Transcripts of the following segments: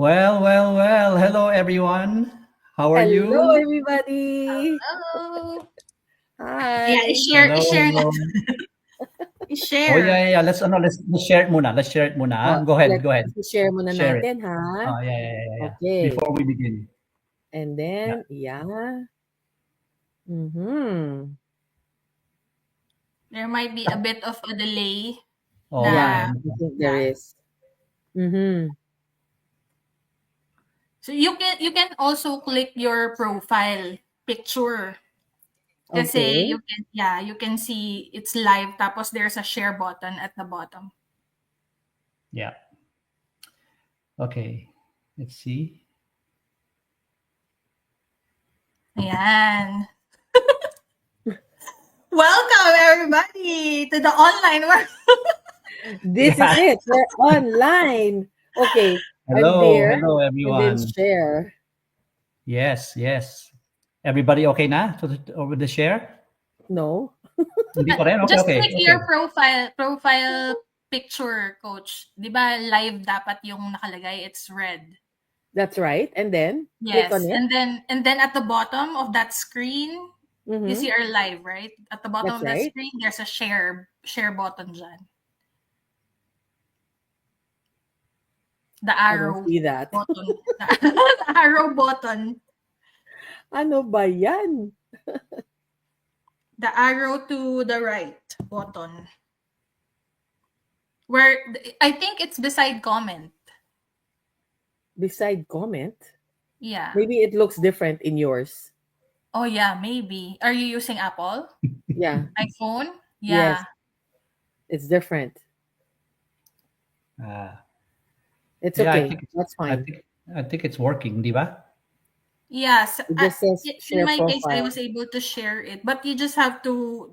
Well. Hello, everyone. How are Hello, you? everybody. Oh, yeah, Hi. i-share na. Hello. Oh, I-share. yeah. Let's share it muna. Let's share it muna. Oh, Go ahead. Go ahead. share muna Share it. natin, ha? Oh, yeah. Okay. Before we begin. And Yeah. then, yeah. Mm-hmm. There might be a bit of a delay Oo nga Yeah, eh. na, I think there yeah. is. Mm-hmm. So you can also click your profile picture. Kasi Okay. you can see it's live tapos there's a share button at the bottom. Yeah. Okay. Let's see. Ayan. Welcome everybody to the online world. This is Yeah. it. We're online. Okay. I'm there. Hello, And then everyone. share. Yes. Everybody okay na over the share? No? Hindi pa rin? Just Okay. click your profile picture, coach. 'Di ba live dapat yung nakalagay, it's red. That's right. And then, click on Yes, it. and then at the bottom of that screen, you Mm-hmm. see our live, right? At the bottom That's of that right. screen, there's a share button dyan. The I don't arrow see that. button. The arrow button. Ano ba yan? The arrow to the right button. Where I think it's beside comment. Beside comment? Yeah. Maybe it looks different in yours. Oh yeah, maybe. Are you using Apple? Yeah. iPhone? Yes. Yeah. It's different. Ah. It's Yeah, okay. That's I fine. think I think it's working, di ba? Yes. It just says In share my case, I profile. was able to share it, but you just have to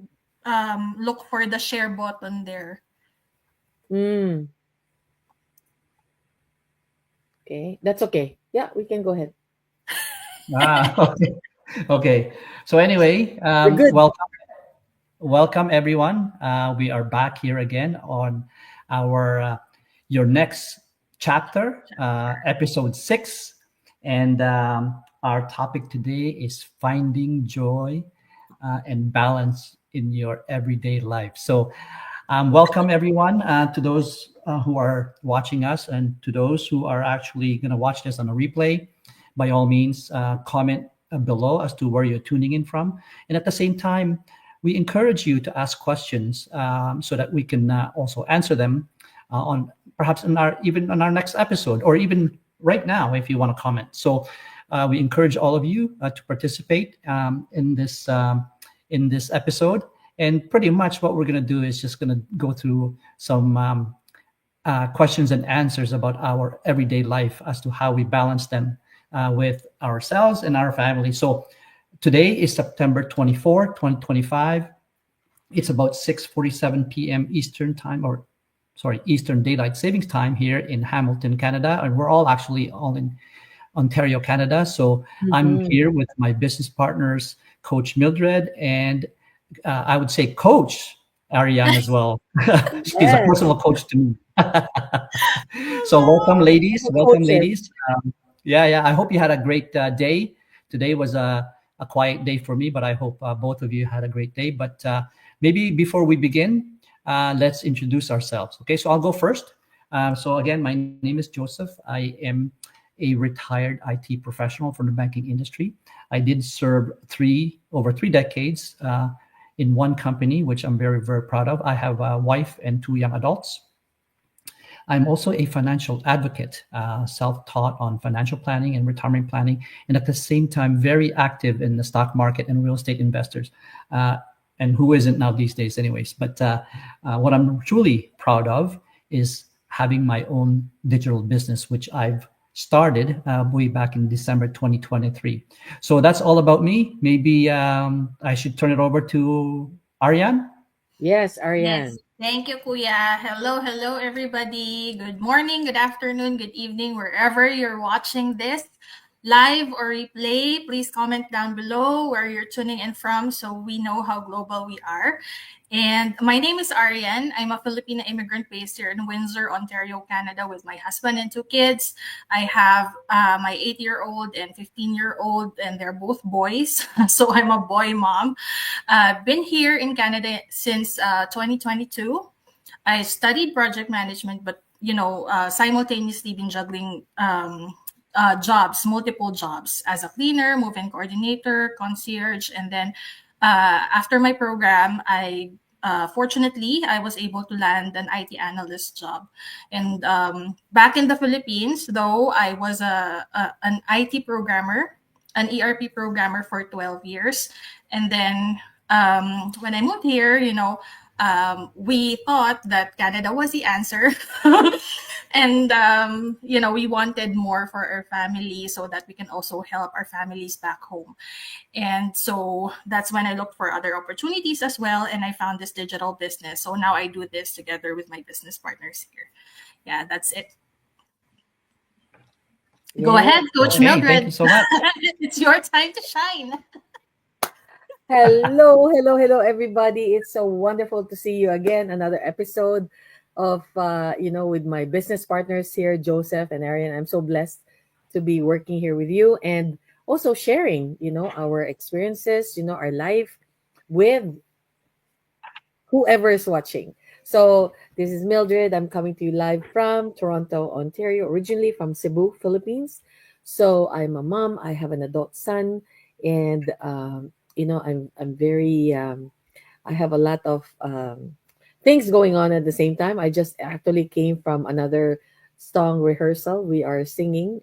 look for the share button there. Mm. Okay. That's okay. Yeah, we can go ahead. Okay. Okay. So anyway, We're good. welcome everyone. We are back here again on our your next chapter, episode 6, and our topic today is finding joy and balance in your everyday life. So, welcome everyone to those who are watching us, and to those who are actually going to watch this on a replay. By all means, comment below as to where you're tuning in from, and at the same time, we encourage you to ask questions so that we can also answer them on perhaps in our even on our next episode, or even right now if you want to comment. So we encourage all of you to participate in this episode. And pretty much what we're going to do is just going to go through some questions and answers about our everyday life as to how we balance them with ourselves and our family. So today is September 24, 2025. It's about 6:47 p.m. Eastern time, or sorry, Eastern Daylight Savings Time here in Hamilton, Canada. And we're all in Ontario, Canada. So I'm Mhm. here with my business partners, Coach Mildred, and I would say Coach Ariane as well. She's a Yes. personal coach to me. So welcome, Hello. ladies. We're Welcome, coaches. ladies. Yeah. I hope you had a great day. Today was a quiet day for me, but I hope both of you had a great day. But maybe before we begin, let's introduce ourselves. Okay, so I'll go first. So again, my name is Joseph. I am a retired IT professional from the banking industry. I did serve over 3 decades in one company, which I'm very proud of. I have a wife and 2 young adults. I'm also a financial advocate, self-taught on financial planning and retirement planning, and at the same time, very active in the stock market and real estate investors. And who isn't now these days, anyways? But what I'm truly proud of is having my own digital business, which I've started way back in December 2023. So that's all about me. Maybe I should turn it over to Ariane. Yes, Yes. Ariane. Thank you, Kuya. Hello, everybody. Good morning, good afternoon, good evening, wherever you're watching this. live or replay, please comment down below where you're tuning in from so we know how global we are. And my name is Arian. I'm a Filipino immigrant based here in Windsor, Ontario, Canada, with my husband and two kids. I have my 8-year-old and 15-year-old, and they're both boys. So I'm a boy mom. Been here in Canada since 2022. I studied project management, but simultaneously been juggling jobs, multiple jobs as a cleaner, move-in coordinator, concierge, and then after my program, fortunately I was able to land an IT analyst job. And back in the Philippines, though, I was an IT programmer, an ERP programmer for 12 years, and then when I moved here, we thought that Canada was the answer. And we wanted more for our family so that we can also help our families back home. And so that's when I looked for other opportunities as well, and I found this digital business. So now I do this together with my business partners here. Yeah, that's it. Go Yeah. ahead, Coach Okay, Mildred. thank you so much. It's your time to shine. Hello, hello, hello, everybody. It's so wonderful to see you again. Another episode of, with my business partners here, Joseph and Arian. I'm so blessed to be working here with you and also sharing, our experiences, our life with whoever is watching. So this is Mildred. I'm coming to you live from Toronto, Ontario, originally from Cebu, Philippines. So I'm a mom. I have an adult son, and I'm very. I have a lot of things going on at the same time. I just actually came from another song rehearsal. We are singing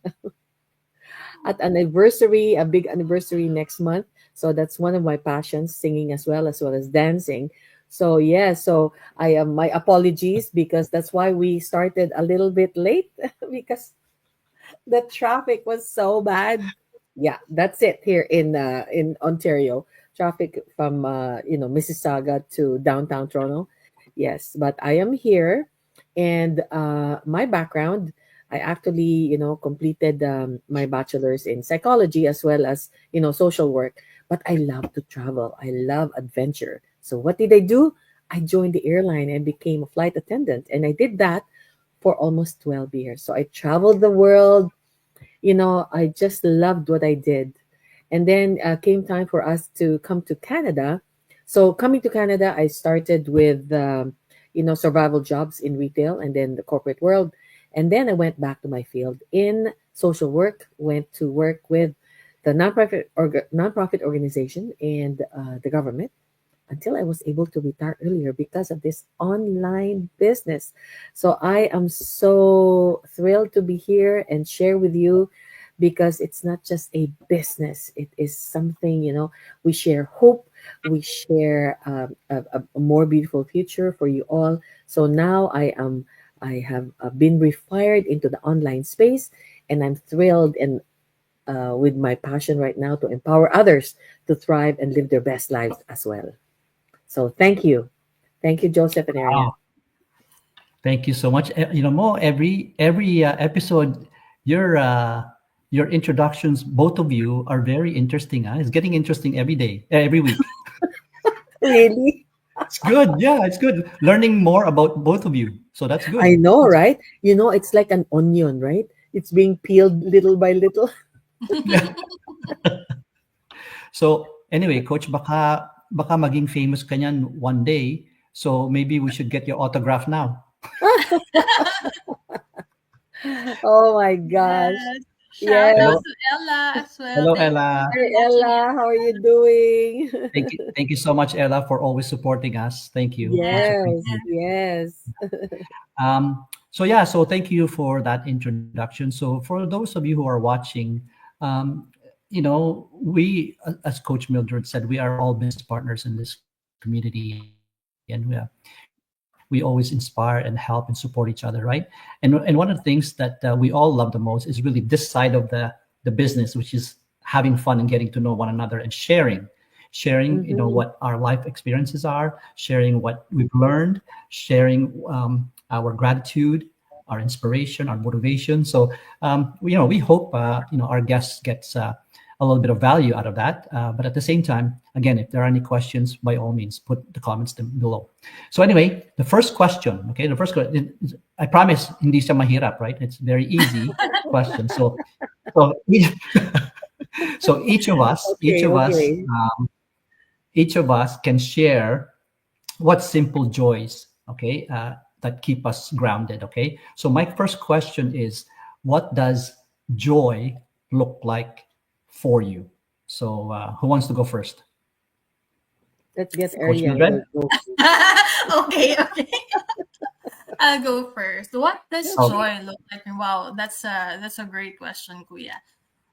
at an anniversary, a big anniversary next month. So that's one of my passions, singing as well as dancing. So yeah, so I am my apologies because that's why we started a little bit late because the traffic was so bad. Yeah, that's it here in Ontario. Traffic from Mississauga to downtown Toronto. Yes, but I am here, and my background, I actually completed my bachelor's in psychology as well as social work. But I love to travel. I love adventure. So what did I do? I joined the airline and became a flight attendant, and I did that for almost 12 years. So I traveled the world. I just loved what I did. And then came time for us to come to Canada. So coming to Canada, I started with, survival jobs in retail and then the corporate world. And then I went back to my field in social work, went to work with the nonprofit organization and the government until I was able to retire earlier because of this online business. So I am so thrilled to be here and share with you because it's not just a business. It is something, we share hope, we share a more beautiful future for you all. So now I have been refired into the online space, and I'm thrilled and with my passion right now to empower others to thrive and live their best lives as well. So thank you. Thank you, Joseph and Ariane. Wow. Thank you so much. Mo, every episode, your introductions, both of you, are very interesting. It's getting interesting every day, every week. Really? It's good. Yeah, it's good. Learning more about both of you. So that's good. I know, right? It's like an onion, right? It's being peeled little by little. Yeah. So anyway, Coach, baka maging famous ka niyan one day. So maybe we should get your autograph now. Oh my gosh. Shout Yes. out to Ella as well. Hello, Thank you Ella. for Hey, mentioning Ella, how are you doing? Thank you so much, Ella, for always supporting us. Thank you. Much Yes, appreciated. yes. So thank you for that introduction. So for those of you who are watching, we, as Coach Mildred said, we are all business partners in this community, and we always inspire and help and support each other, right? And one of the things that we all love the most is really this side of the business, which is having fun and getting to know one another and sharing, what our life experiences are, sharing what we've learned, sharing our gratitude, our inspiration, our motivation. So we hope our guests gets a little bit of value out of that. But at the same time, again, if there are any questions, by all means, put the comments below. So anyway, the first question, okay, I promise, hindi siya mahirap, right? It's very easy question. So each, so each of us, Okay, okay. each of us can share what simple joys, okay, that keep us grounded, okay? So my first question is, what does joy look like for you? So who wants to go first? Let's get Coach Ariel. Mildred? Go. Okay, okay. I'll go first. What does Okay. joy look like? Wow, that's a great question, Kuya.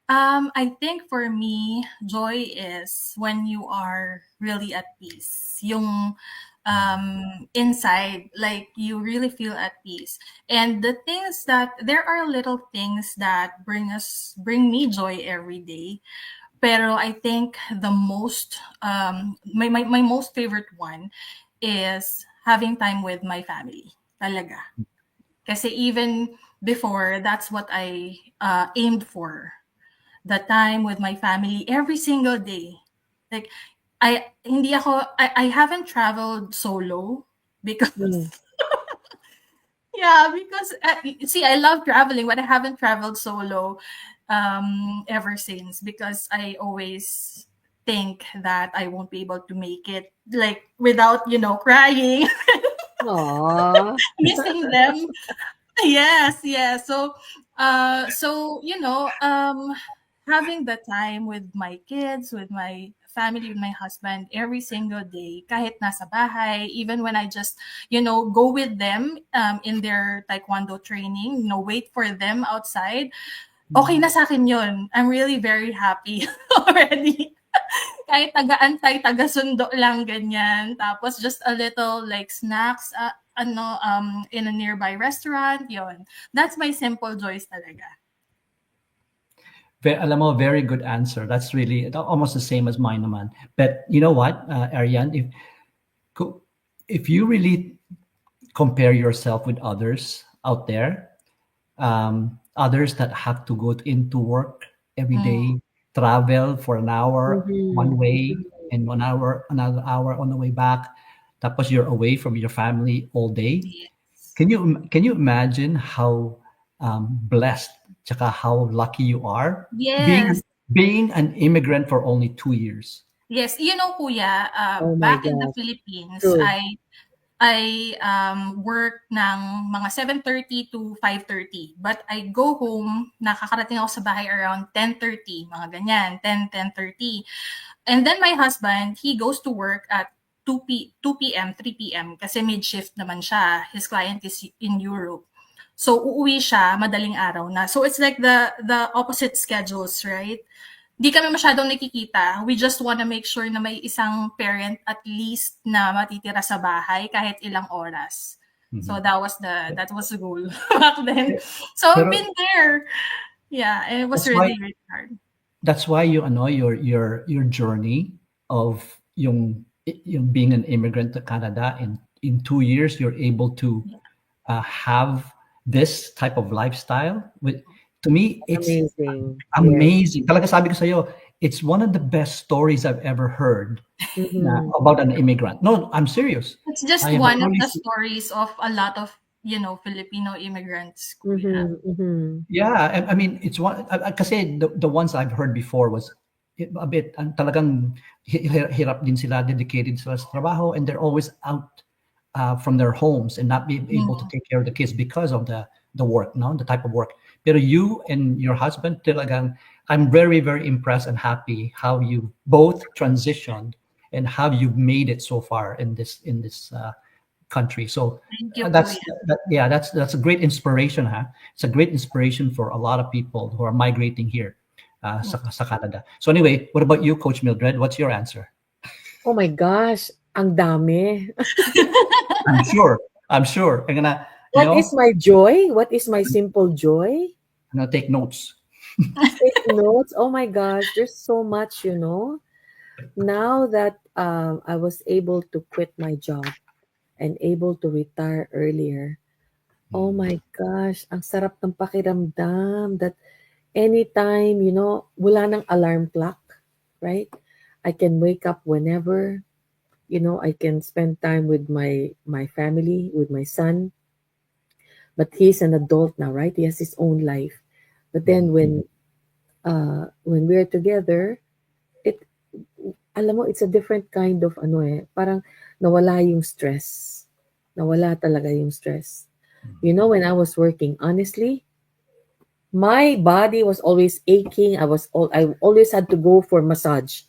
I think for me, joy is when you are really at peace. Yung inside, like you really feel at peace. And the things that there are little things that bring me joy every day. Pero I think the most my most favorite one is having time with my family. Talaga. Kasi even before, that's what I aimed for, the time with my family every single day. Like I haven't traveled solo because Mm. yeah, because see, I love traveling, but I haven't traveled solo ever since because I always think that I won't be able to make it like without, crying, Aw. missing them. Yes, yes. So, having the time with my kids, with my family, with my husband every single day, kahit nasa bahay, even when I just, go with them in their taekwondo training, wait for them outside. Okay na sa akin yun. I'm really very happy already. Kahit taga-antay, taga-sundo lang ganyan. Tapos just a little like snacks, in a nearby restaurant, yon. That's my simple joys talaga. Alam mo, very good answer. That's really almost the same as mine naman. But you know what, Ariane, if you really compare yourself with others out there, others that have to go into work every day, travel for an hour one Mhm. way and 1 hour, another hour on the way back, tapos you're away from your family all day. Yes. Can you imagine how blessed, tsaka how lucky you are Yes. being an immigrant for only 2 years? Yes. Kuya, Oh my back in the gosh. Philippines, True. I work ng mga 7:30 to 5:30. But I go home, nakakarating ako sa bahay around 10:30, mga ganyan, 10:30. And then my husband, he goes to work at 2 p.m., 3 p.m. kasi mid-shift naman siya. His client is in Europe. So uuwi siya madaling araw na. So it's like the opposite schedules, right? Di kami masyadong nakikita. We just wanna make sure na may isang parent at least na matitira sa bahay kahit ilang oras. So that was the goal back then. So I've Pero been there. Yeah, and it was that's why really, really hard. that's why your journey of yung being an immigrant to Canada in 2 years you're able to have this type of lifestyle. To me, it's Amazing. Yes. amazing. Talaga sabi ko sa'yo, it's one of the best stories I've ever heard Mhm. about an immigrant. No, I'm serious. It's just I have one of only the stories of a lot of, Filipino immigrants, Kuya. Mhm. Mhm. Yeah, I mean, it's one kasi the ones I've heard before was a bit talagang hirap din sila, dedicated sila sa trabaho, and they're always out from their homes and not being able to Mm. take care of the kids because of the work, no, the type of work. Pero you and your husband talagang, I'm very very impressed and happy how you both transitioned and how you've made it so far in this country. So Thank you, that's Kuya. yeah, that's a great inspiration, huh? It's a great inspiration for a lot of people who are migrating here sa Canada. So anyway, what about you, Coach Mildred? What's your answer? Oh my gosh, ang dami. I'm sure. I'm sure. I'm gonna, you What is know, my joy? What is my simple joy? I'm gonna take notes. Take notes. Oh my gosh, there's so much, Now that I was able to quit my job and able to retire earlier, Oh my gosh, ang sarap ng pakiramdam that anytime, wala ng alarm clock, right? I can wake up whenever, I can spend time with my family, with my son, but he's an adult now, right? He has his own life. But then when we're together, it alam mo, it's a different kind of parang nawala yung stress. Nawala talaga yung stress. When I was working, honestly, my body was always aching. I always had to go for massage.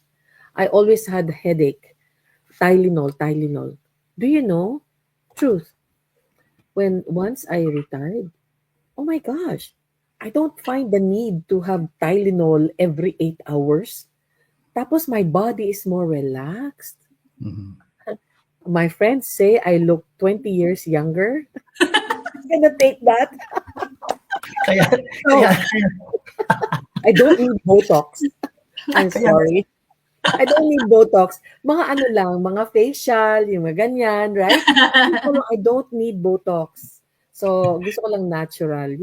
I always had headache. Tylenol. Do you know? Truth. When once I retired, oh my gosh, I don't find the need to have Tylenol every 8 hours. Tapos my body is more relaxed. Mhm. My friends say I look 20 years younger. I'm gonna take that. Kaya, No, kaya, I don't need Botox. I'm sorry. I don't need Botox. Mga ano lang, mga facial, yung mga ganyan, right? I don't need Botox. So, gusto ko lang natural.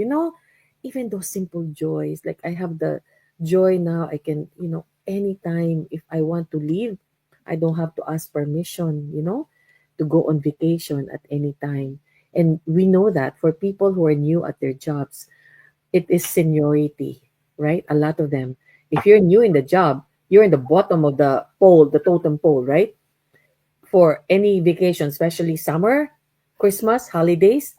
Even those simple joys, like I have the joy now, I can, anytime if I want to leave, I don't have to ask permission, to go on vacation at any time. And we know that for people who are new at their jobs, it is seniority, right? A lot of them. If you're new in the job, you're in the bottom of the pole, the totem pole, right? For any vacation, especially summer, Christmas, holidays,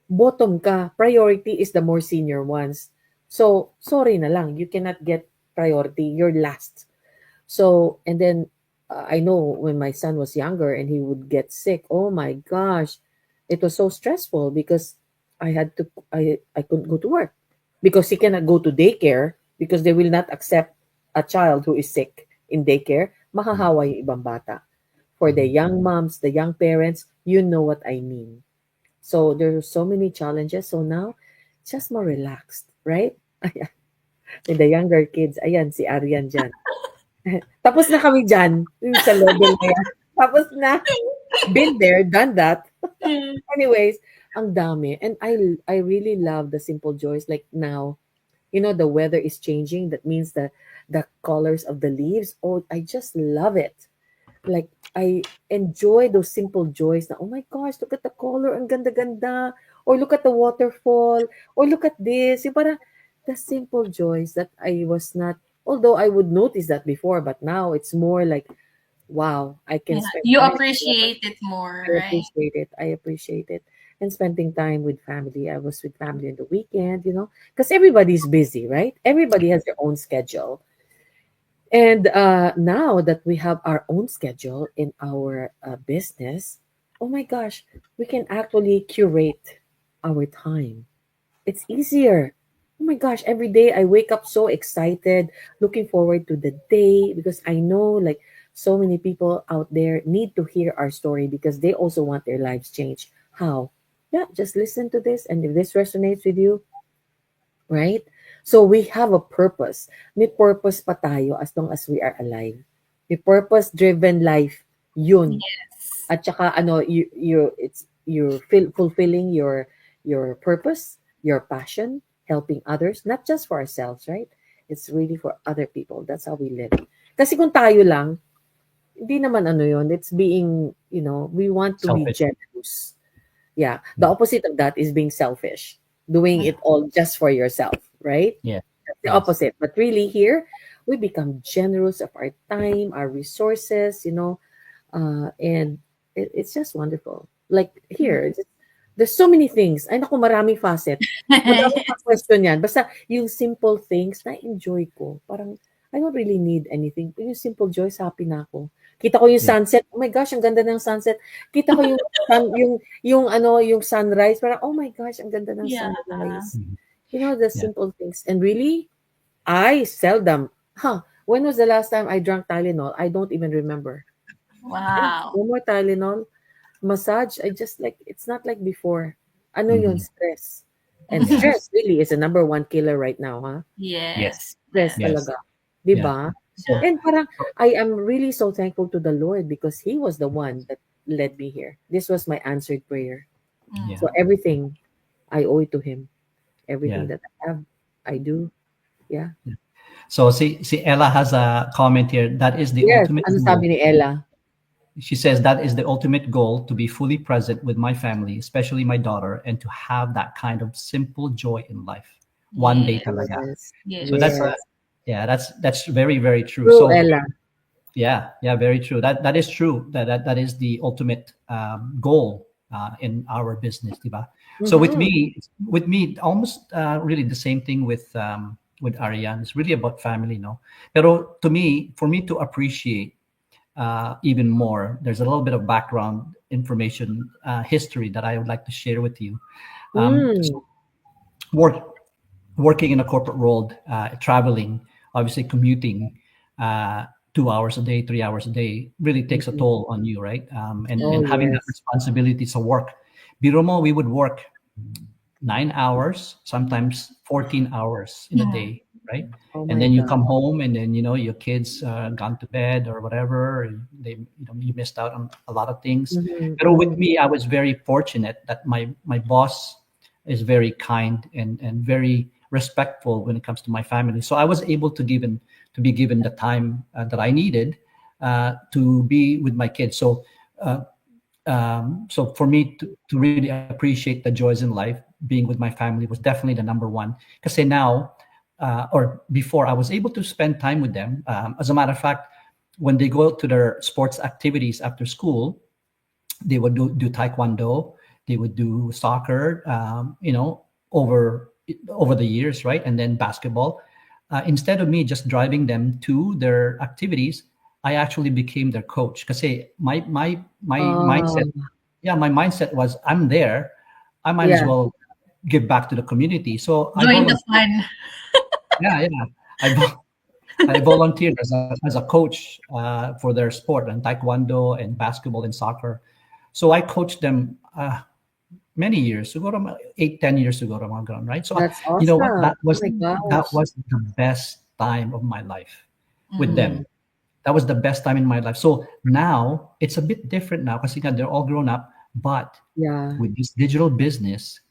bottom ka. Priority is the more senior ones. So, sorry na lang, you cannot get priority. You're last. So, and then I know when my son was younger and he would get sick, oh my gosh, it was so stressful because I couldn't go to work because he cannot go to daycare because they will not accept a child who is sick in daycare. Mahahawa yung ibang bata. For the young moms, the young parents, you know what I mean. So there are so many challenges. So now, just more relaxed, right? And the younger kids, ayan, si Arian dyan. Tapos na kami dyan, yung sa level na yan. Tapos na, been there, done that. Anyways, ang dami. And I really love the simple joys. Like now, the weather is changing. That means the colors of the leaves. Oh, I just love it. Like, I enjoy those simple joys na, oh my gosh, look at the color, ang ganda-ganda. Or look at the waterfall. Or look at this. Yung parang, the simple joys that I was not, although I would notice that before, but now it's more like, wow, I can spend You time. appreciate it more, I right? appreciate it. I appreciate it. And spending time with family. I was with family on the weekend, because everybody's busy, right? Everybody has their own schedule. And now that we have our own schedule in our business, oh my gosh, we can actually curate our time. It's easier. Oh my gosh, every day I wake up so excited, looking forward to the day because I know like so many people out there need to hear our story because they also want their lives changed. How? Yeah, just listen to this, and if this resonates with you, right? So we have a purpose. May purpose pa tayo as long as we are alive. May purpose-driven life, yun. Yes. At saka you're fulfilling your purpose, your passion, helping others, not just for ourselves, right? It's really for other people. That's how we live. Kasi kung tayo lang, hindi naman ano yun. It's being, we want to be Selfish. generous. Yeah. The opposite of that is being selfish. Doing it all just for yourself, right? Yeah. That's the Yes. opposite. But really here, we become generous of our time, our resources, and it's just wonderful. Like here, there's so many things. Ay naku, maraming facet. Madami pa question yan. Basta yung simple things na enjoy ko. Parang, I don't really need anything. Yung simple joys, happy na ako. Kita ko yung Yeah. sunset. Oh my gosh, ang ganda ng sunset. Kita ko yung sunrise. Parang, oh my gosh, ang ganda ng Yeah. sunrise. Mhm. The simple things. And really, I seldom, when was the last time I drank Tylenol? I don't even remember. Wow. No more Tylenol. Massage, I just like, it's not like before. Ano yun? Mhm. Stress. And stress really is the number one killer right now, huh? Yes. Stress Yes. talaga. Diba? So, And parang, I am really so thankful to the Lord because He was the one that led me here. This was my answered prayer. Mm. Yeah. So everything I owe it to him. Everything Yeah. that I have, I do. Yeah. So see, Ella has a comment here. That is the Yes. ultimate Ano goal. sabi ni Ella? She says that is the ultimate goal, to be fully present with my family, especially my daughter, and to have that kind of simple joy in life. One day Yes. talaga. Yes. Yes. So that's Yes. yeah, that's very very true. True, So Ella. yeah, very true. That is true. That is the ultimate goal in our business, diba? So Mm-hmm. with me, almost really the same thing with Ariane. It's really about family, no. Pero to me, for me to appreciate even more, there's a little bit of background information, history that I would like to share with you. Mm. So work working in a corporate world, traveling, obviously commuting, 2 hours a day, 3 hours a day, really takes a Mhm. toll on you, right? Oh, And having that yes. responsibility to work. Biromo, we would work 9 hours, sometimes 14 hours in a Mhm. day, right? Oh And my then you God. come home, and then your kids gone to bed or whatever, and you missed out on a lot of things. Mm-hmm. But with Mm-hmm. me, I was very fortunate that my boss is very kind and very respectful when it comes to my family. So I was able to be given the time that I needed to be with my kids. Uh, so for me to really appreciate the joys in life, being with my family was definitely the number one. Because now, or before, I was able to spend time with them. As a matter of fact, when they go to their sports activities after school, they would do taekwondo, they would do soccer, over the years, right? And then basketball. Instead of me just driving them to their activities, I actually became their coach. Because my mindset, Um, yeah, my mindset was, I'm there, I might as yeah. well give back to the community. So I Join the volunteered. fun. Yeah. I volunteered as a coach for their sport and taekwondo and basketball and soccer. So I coached them many years ago, 8, 10 years ago, mga ganun, right? So That's you know what? awesome. Oh my That gosh. was the best time of my life with Mhm. Mm. them. That was the best time in my life. So now it's a bit different now because they're all grown up. But Yeah. with this digital business,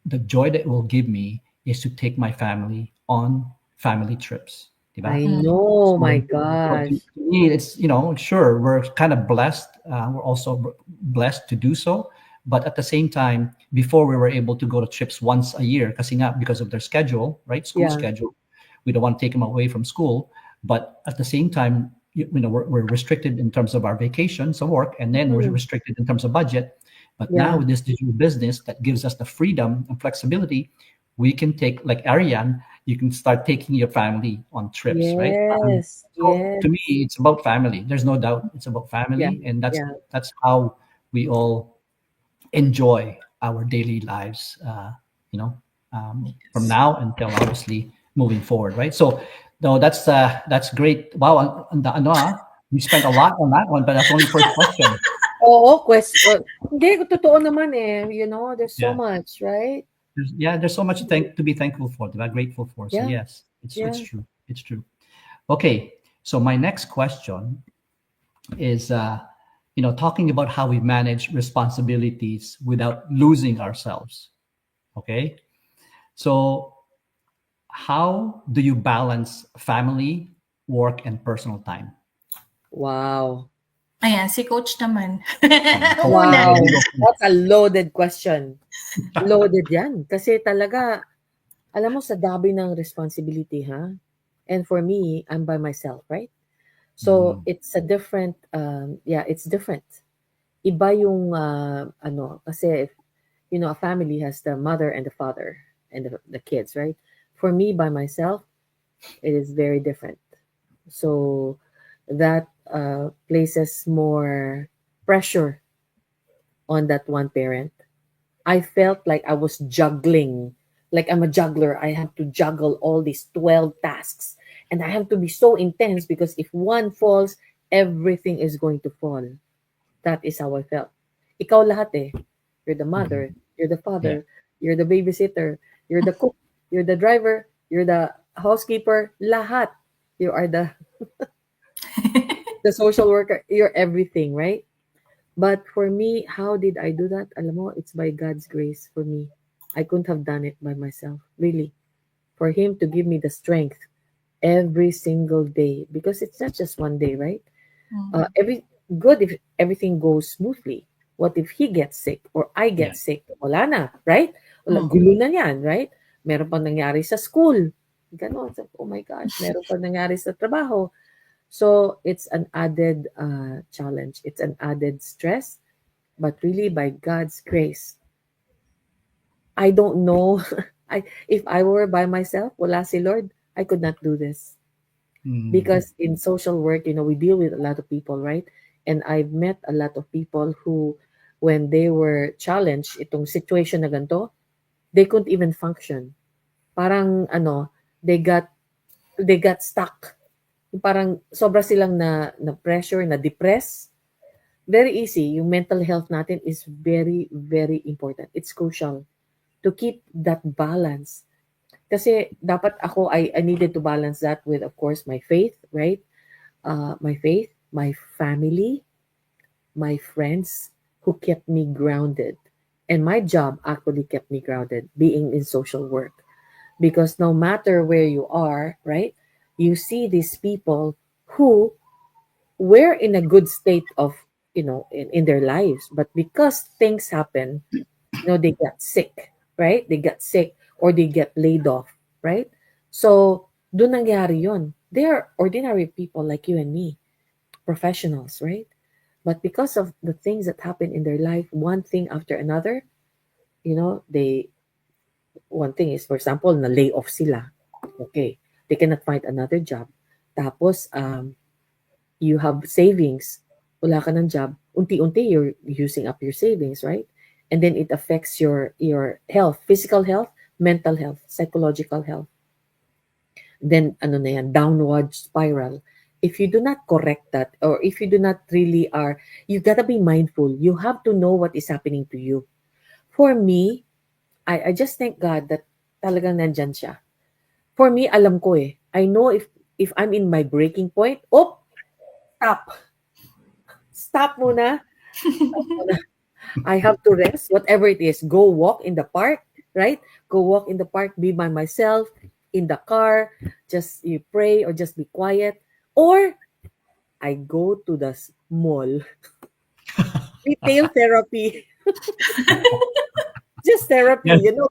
the joy that it will give me is to take my family on family trips. Diba? I Mhm. know. My So gosh. to me, it's, sure, we're kind of blessed. We're also blessed to do so. But at the same time, before we were able to go to trips once a year, because of their schedule, right? School Yeah. schedule. We don't want to take them away from school. But at the same time, we're restricted in terms of our vacations of work, and then we're Mm. restricted in terms of budget. But now Yeah. with this digital business that gives us the freedom and flexibility, we can take, like Ariane, you can start taking your family on trips, right? Yes. So to me, Yes. it's about family. There's no doubt it's about Yeah. family, and that's Yeah. that's how we all enjoy our daily lives. From Yes. now until obviously moving forward, right? So, no, that's great. Wow, we spent a lot on that one, but that's only first question. Oo, hindi, totoo naman eh. There's so Yeah, much, right? there's so much to be thankful for, to be grateful for. So Yeah. yes, it's Yeah. true. It's true. Okay, so my next question is talking about how we manage responsibilities without losing ourselves. Okay, so how do you balance family, work, and personal time? Wow. Ayan, si coach naman. Coach, Una. okay, Wow. you go first. That's a loaded question. Loaded yan. Kasi talaga, alam mo sa dami ng responsibility, ha? And for me, I'm by myself, right? So, Mm, it's a different, it's different. Iba yung, kasi, a family has the mother and the father and the kids, right? For me, by myself, it is very different. So, that places more pressure on that one parent. I felt like I was juggling, like I'm a juggler. I have to juggle all these 12 tasks. And I have to be so intense because if one falls, everything is going to fall. That is how I felt. Ikaw lahat eh. You're the mhm. mother, you're the Yeah. father, you're the babysitter, you're the cook, you're the driver, you're the housekeeper, lahat. You are the social worker, you're everything, right? But for me, how did I do that? Alam mo, it's by God's grace for me. I couldn't have done it by myself, really. For him to give me the strength every single day, because it's not just one day, right? Every good if everything goes smoothly. What if he gets sick or I Yeah. get sick? Wala na, right? Wala, Mm. gulo na yan, right? Meron pang nangyari sa school. Ganon. So, oh my gosh, meron pang nangyari sa trabaho. So it's an added challenge. It's an added stress. But really, by God's grace, I don't know. If I were by myself, wala si Lord, I could not do this. Mm. Because in social work, we deal with a lot of people, right? And I've met a lot of people who, when they were challenged, itong situation na ganito, they couldn't even function. Parang they got stuck. Parang sobra silang na pressure, na depress. Very easy. Yung mental health natin is very, very important. It's crucial to keep that balance. Kasi dapat ako, I needed to balance that with, of course, my faith, right? My faith, my family, my friends who kept me grounded. And my job actually kept me grounded, being in social work. Because no matter where you are, right, you see these people who were in a good state of, in their lives. But because things happen, they got sick, right? They got sick or they get laid off, right? So, doon nangyari yon. They are ordinary people like you and me, professionals, right? But because of the things that happen in their life, one thing after another, one thing is, for example, na lay off sila. Okay. They cannot find another job. Tapos, you have savings. Wala ka ng job. Unti-unti, you're using up your savings, right? And then it affects your health, physical health, mental health, psychological health. Then, downward spiral. If you do not correct that, or if you do not really you gotta be mindful. You have to know what is happening to you. For me, I just thank God that talagang nandyan siya. For me, alam ko eh. I know if I'm in my breaking point, stop. Stop muna. I have to rest, whatever it is. Go walk in the park, right? Go walk in the park, be by myself, in the car, just you pray or just be quiet. Or I go to the mall. Retail therapy. Just therapy, Yes. retail.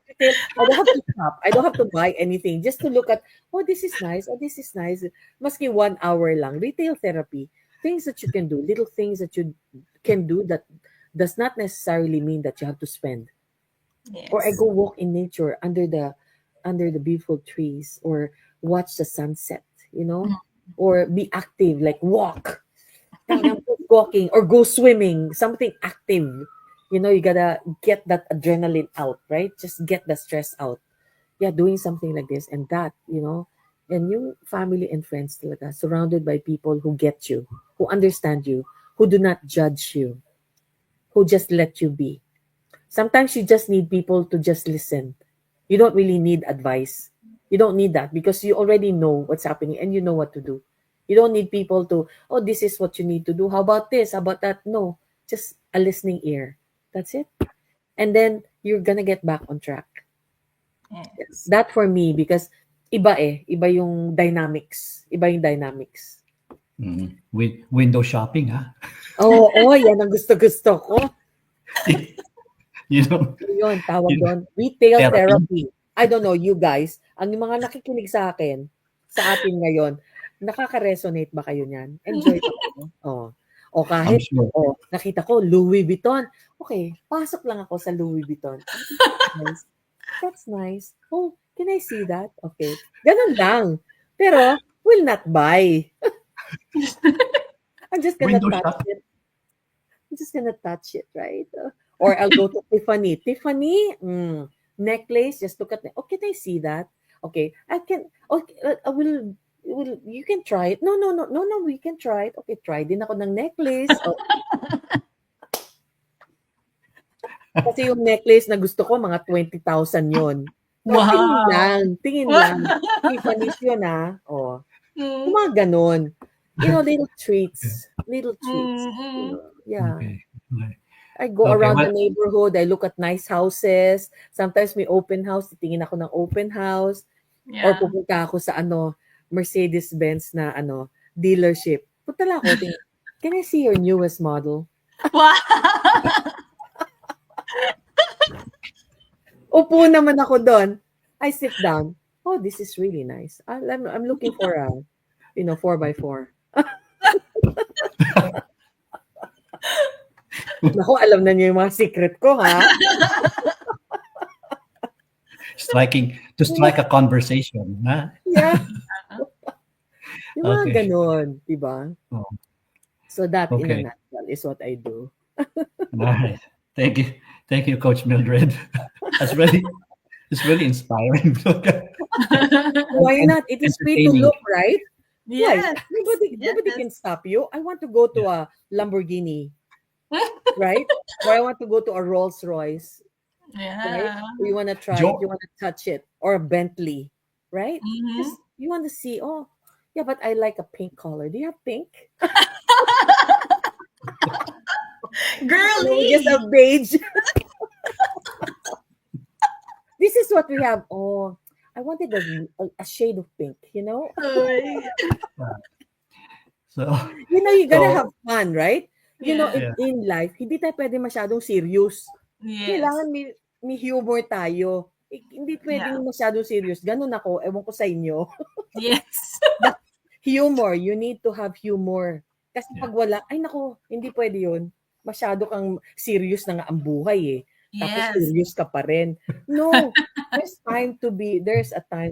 I don't have to shop. I don't have to buy anything. Just to look at, this is nice. Oh, this is nice. Maski 1 hour lang. Retail therapy. Things that you can do. Little things that you can do that does not necessarily mean that you have to spend. Yes. Or I go walk in nature under the beautiful trees, or watch the sunset, or be active, like walk. Walking or go swimming, something active. You gotta get that adrenaline out, right? Just get the stress out. Yeah, doing something like this and that, and yung family and friends talaga, surrounded by people who get you, who understand you, who do not judge you, who just let you be. Sometimes you just need people to just listen. You don't really need advice. You don't need that because you already know what's happening and you know what to do. You don't need people to, this is what you need to do. How about this? How about that? No, just a listening ear. That's it. And then you're gonna get back on track. Yes. That for me, because iba yung dynamics. Iba yung dynamics. Mm. Window shopping, ha? Yan ang gusto ko. Yun, tawag doon. Retail therapy. I don't know, you guys, ang mga nakikinig sa akin, sa atin ngayon, nakaka-resonate ba kayo niyan? Enjoy ba kayo? O kahit, sure. nakita ko, Louis Vuitton. Okay, pasok lang ako sa Louis Vuitton. Nice. That's nice. Oh, can I see that? Okay. Ganun lang. Pero, will not buy. I'm just gonna touch it. I'm just gonna touch it, right? Or I'll go to Tiffany. Tiffany, necklace, just look at it. Oh, can I see that? Okay, I can, okay, I will, you can try it. No, we can try it. Okay, try din ako ng necklace. Kasi yung necklace na gusto ko, mga 20,000 yun. Wow! Tingin lang. Tiffany's yun, ha? Yung mga ganun. Little treats. Mm-hmm. Yeah. Okay. I go Okay, around well, the neighborhood, I look at nice houses. Sometimes may open house, titingin ako ng open house. Or Yeah. pupunta ako sa Mercedes-Benz na dealership. Punta lang ako, can I see your newest model? Wow. Upo naman ako doon. I sit down. Oh, this is really nice. I'm looking for a 4x4. Naku, alam na niyo yung mga secret ko, ha? to strike a conversation. Huh? Yeah. Yung mga Okay. ganon, di ba? Oh, So that in a okay. nutshell is what I do. All right. Thank you, Coach Mildred. It's really inspiring. Why not? It is free to Entertaining. look, right? Why? Yes. Nobody can stop you. I want to go to a Lamborghini, right? Or I want to go to a Rolls Royce, right? Yeah. You want to try Jo- it, you want to touch it, or a Bentley, right? Mhm. Just you want to see. Oh, yeah, but I like a pink color. Do you have pink? No, Girly. just a beige. This is what we have. Oh, I wanted a shade of pink. Oy. So, You gotta So- have fun, right? Yeah. In life, hindi tayo pwede masyadong serious. Yes. Kailangan may humor tayo. Hindi pwedeng masyadong serious. Ganun ako. Ewan ko sa inyo. Yes. Humor. You need to have humor. Kasi Yeah. pag wala, ay nako, hindi pwede yun. Masyado kang serious na nga ang buhay eh. Tapos Yes. serious ka pa rin. No. There's a time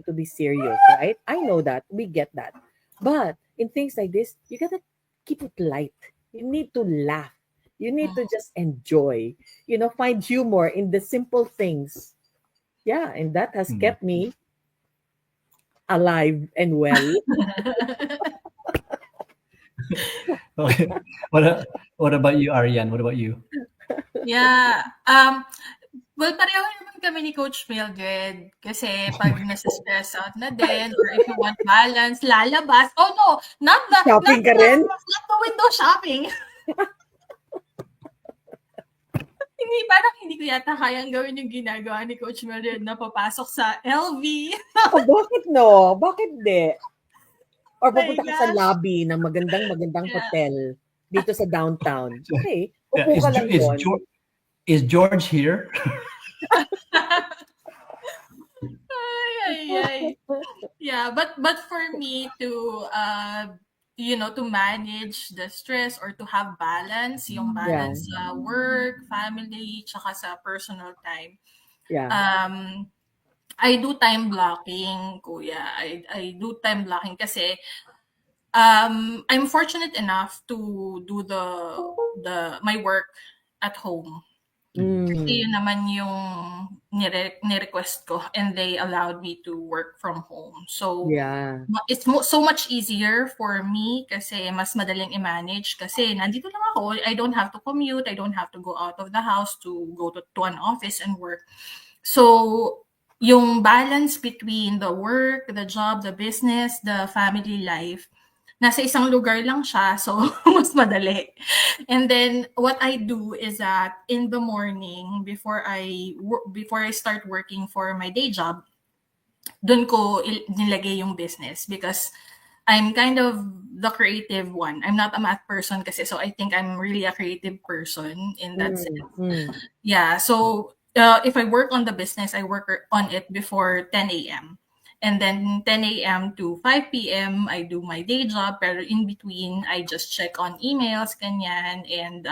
to be serious, right? I know that. We get that. But in things like this, you gotta keep it light. You need to laugh. You need to just enjoy. Find humor in the simple things. Yeah, and that has kept me alive and well. okay. What about you, Ariane? What about you? Yeah. Well, pareho naman kami ni Coach Mildred. Kasi pag nasa-stress out na din, or if you want balance, lalabas. Oh no, Shopping ka rin? Not the window shopping. Hindi ko yata kayang gawin yung ginagawa ni Coach Mildred na papasok sa LV. Bakit no? Bakit di? Or My pupunta ka sa gosh. lobby ng magandang Yeah. hotel dito sa downtown. Okay, Yeah, upo ka lang doon. is George here? Ay. Yeah, but for me to to manage the stress or to have balance, yung balance sa work, family, tsaka sa personal time. Yeah. I do time blocking, kuya. I do time blocking kasi I'm fortunate enough to do my work at home. Kasi yun naman yung ni-request ko, and they allowed me to work from home. So Yeah. it's so much easier for me kasi mas madaling i-manage kasi nandito lang ako. I don't have to commute. I don't have to go out of the house to go to an office and work. So yung balance between the work, the job, the business, the family life, nasa isang lugar lang siya, so mas madali. And then what I do is that in the morning before I start working for my day job, dun ko nilagay yung business because I'm kind of the creative one. I'm not a math person kasi, so I think I'm really a creative person in that sense. Yeah, so if I work on the business, I work on it before 10 a.m. And then 10 a.m. to 5 p.m., I do my day job. Pero in between, I just check on emails, kanyan, and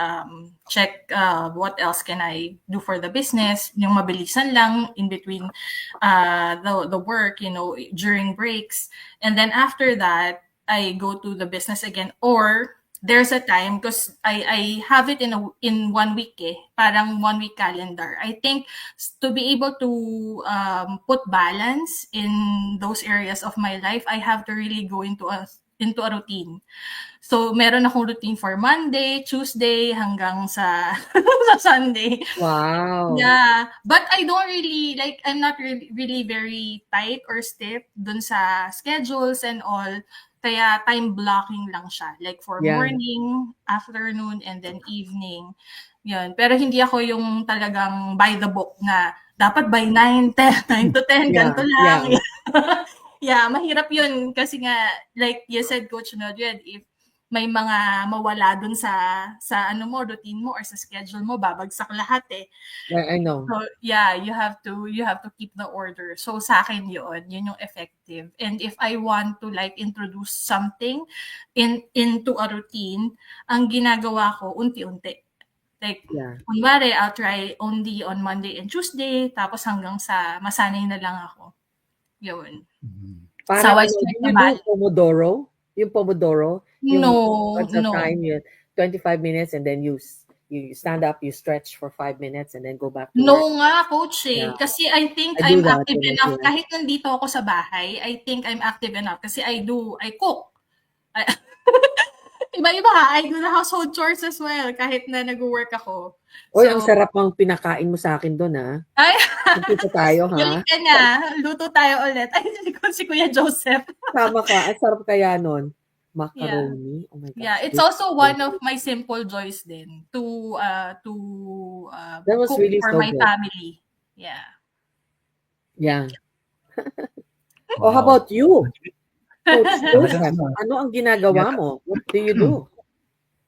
check what else can I do for the business. Yung mabilisan lang in between the work, during breaks. And then after that, I go to the business again. Or there's a time because I have it in 1 week parang 1 week calendar. I think to be able to put balance in those areas of my life, I have to really go into a routine. So meron akong routine for Monday, Tuesday hanggang sa Sunday. Wow. Yeah, but I don't really I'm not really very tight or stiff dun sa schedules and all. Kaya time blocking lang siya. Like for Yeah. morning, afternoon, and then evening. Yun. Pero hindi ako yung talagang by the book na dapat by 9, 10, 9 to 10, Yeah, ganito lang. Yeah, mahirap yun. Kasi nga, like you said, Coach Mildred, if may mga mawala dun sa ano mo, routine mo or sa schedule mo, babagsak lahat eh. I know. So yeah, you have to keep the order. So sa akin yun yung effective. And if I want to like introduce something into a routine, ang ginagawa ko unti-unti. Like Yeah. kunwari, I'll try only on Monday and Tuesday, tapos hanggang sa masanay na lang ako. Yun. Parang I ano, start do you naman. do Pomodoro? Yung Pomodoro? Yung No, once a no. time, yun, 25 minutes and then you stand up, you stretch for 5 minutes and then go back to work. No nga, Coach eh. Yeah. Kasi I think I do I'm that active when I enough. do it. Kahit nandito ako sa bahay, I think I'm active enough. Kasi I cook. Iba-iba, I do the household chores as well, kahit na nag-work ako. Oy, ang sarap ng pinakain mo sa akin doon, ha? Ay, Magkita tayo, ha? galing ka na. Luto tayo ulit. Ay, si Kuya Joseph. Tama ka. Ang sarap kaya nun. Macaroni. Oh my gosh. Yeah, it's also one of my simple joys din to That was cook really for so my good. family. Yeah. Yeah. Oh, how about you? Coach Joseph, Talagang, ano ang ginagawa mo? What do you do?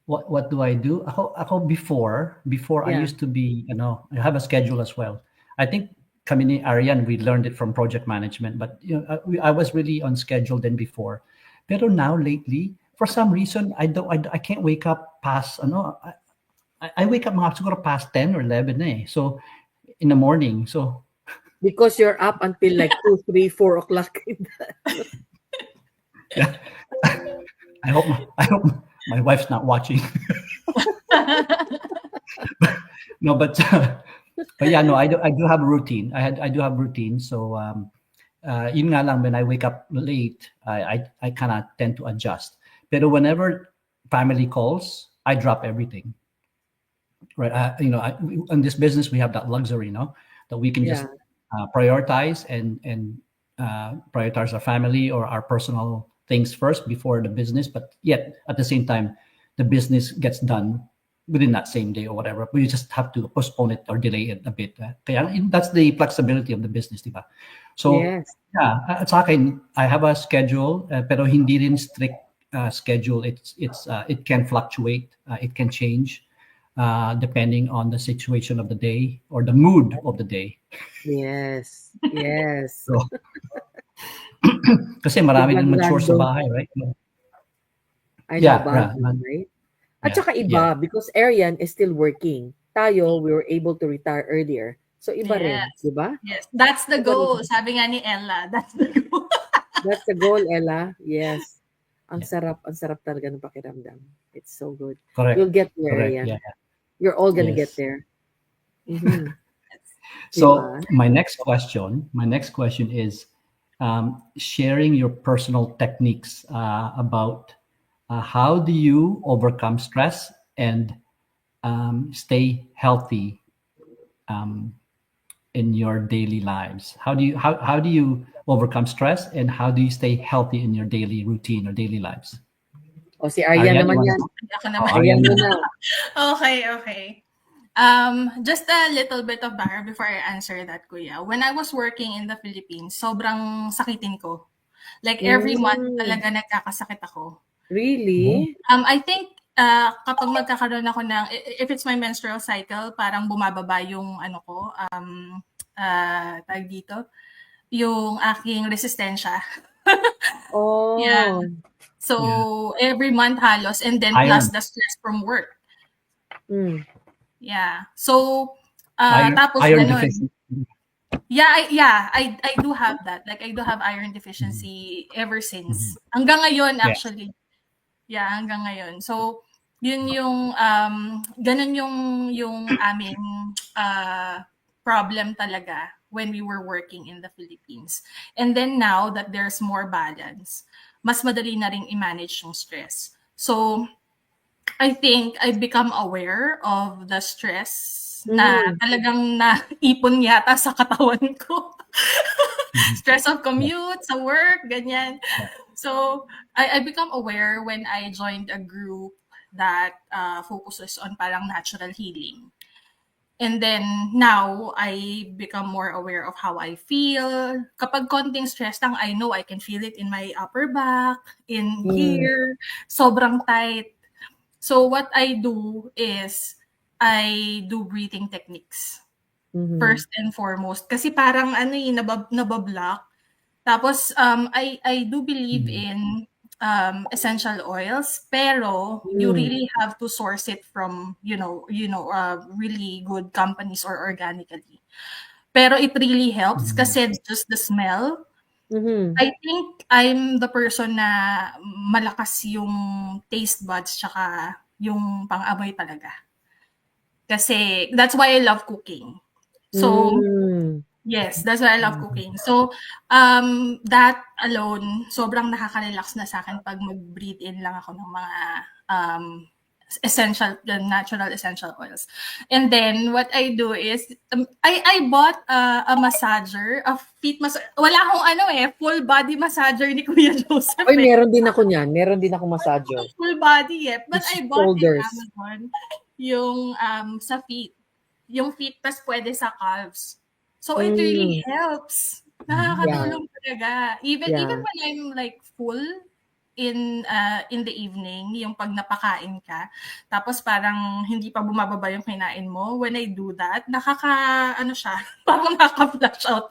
what do I do? Ako before I Yeah. used to be, I have a schedule as well. I think kami ni Arian, we learned it from project management, but I was really on schedule than before. Pero now lately, for some reason, I can't wake up past I wake up mga siguro past 10 or 11 na eh. So in the morning. So Because you're up until like 2, 3, 4 o'clock. yeah. I hope my wife's not watching. No, but yeah, no, I do have a routine. I do have routine. So yun nga lang, when I wake up late, I kind of tend to adjust. Pero whenever family calls, I drop everything. Right? In this business, we have that luxury, that we can just prioritize and prioritize our family or our personal things first before the business. But yet, at the same time, the business gets done within that same day or whatever. But you just have to postpone it or delay it a bit. Kaya that's the flexibility of the business, diba? So, Yes. yeah, at sa akin, I have a schedule, pero hindi rin strict schedule. It can fluctuate. It can change depending on the situation of the day or the mood of the day. Yes. Yes. So, kasi marami din chores sa bahay, right? I know about that, right? At saka iba, because Arian is still working. Tayo, we were able to retire earlier. So iba rin, di ba? Yes, that's the goal. Sabi nga ni Ella, that's the goal. That's the goal, Ella. Yes. Ang sarap talaga ng pakiramdam. It's so good. Correct. You'll get there, Correct. Arian. Yeah. You're all gonna get there. Mm-hmm. So my next question is sharing your personal techniques about how do you overcome stress and stay healthy in your daily lives. How do you overcome stress and how do you stay healthy in your daily routine or daily lives? O si Arian naman yan. Ako naman. Arian na. Okay. Just a little bit of background before I answer that, Kuya. When I was working in the Philippines, sobrang sakitin ko. Like every month talaga nagkakasakit ako. Really? I think kapag magkakaroon ako ng, if it's my menstrual cycle, parang bumababa yung tag dito, yung aking resistensya. Oh. Yeah. So every month halos, and then plus the stress from work. Yeah. So tapos iron ganun. deficiency. I do have that. Like I do have iron deficiency ever since. Hanggang ngayon actually. Yeah, hanggang ngayon. So yun yung ganun yung aming problem talaga when we were working in the Philippines. And then now that there's more balance, mas madali na ring i-manage yung stress. So I think I've become aware of the stress na talagang naipon yata sa katawan ko. Stress of commute, sa work, ganyan. So I become aware when I joined a group that focuses on parang natural healing. And then now I become more aware of how I feel. Kapag konting stress lang, I know I can feel it in my upper back, in Mm. here, sobrang tight. So what I do is I do breathing techniques Mhm. first and foremost kasi parang ano eh nabablock. Tapos I do believe Mm. in essential oils pero you Mm. really have to source it from really good companies or organically. Pero it really helps Mm. kasi just the smell. Mhm. I think I'm the person na malakas yung taste buds tsaka yung pang-amoy talaga. Kasi that's why I love cooking. So, Mm. yes, that's why I love cooking. So, that alone, sobrang nakaka-relax na sa'kin 'pag mag-breathe in lang ako ng mga, um, natural essential oils. And then what I do is, I bought a massager, a wala akong ano, eh, full body massager ni Kuya Joseph, Uy, eh. meron din ako niyan. Meron din ako massager. Full body, eh. But Just I bought in shoulders. Amazon yung, sa feet. Yung feet tas puwede sa calves. So, it really Mm. helps. Yeah. Nakakatulong talaga. Even Yeah. when I'm like full in the evening, yung 'pag napakain ka, tapos parang hindi pa bumababa yung kinain mo, when I do that, ano siya, parang nakaka-flush out.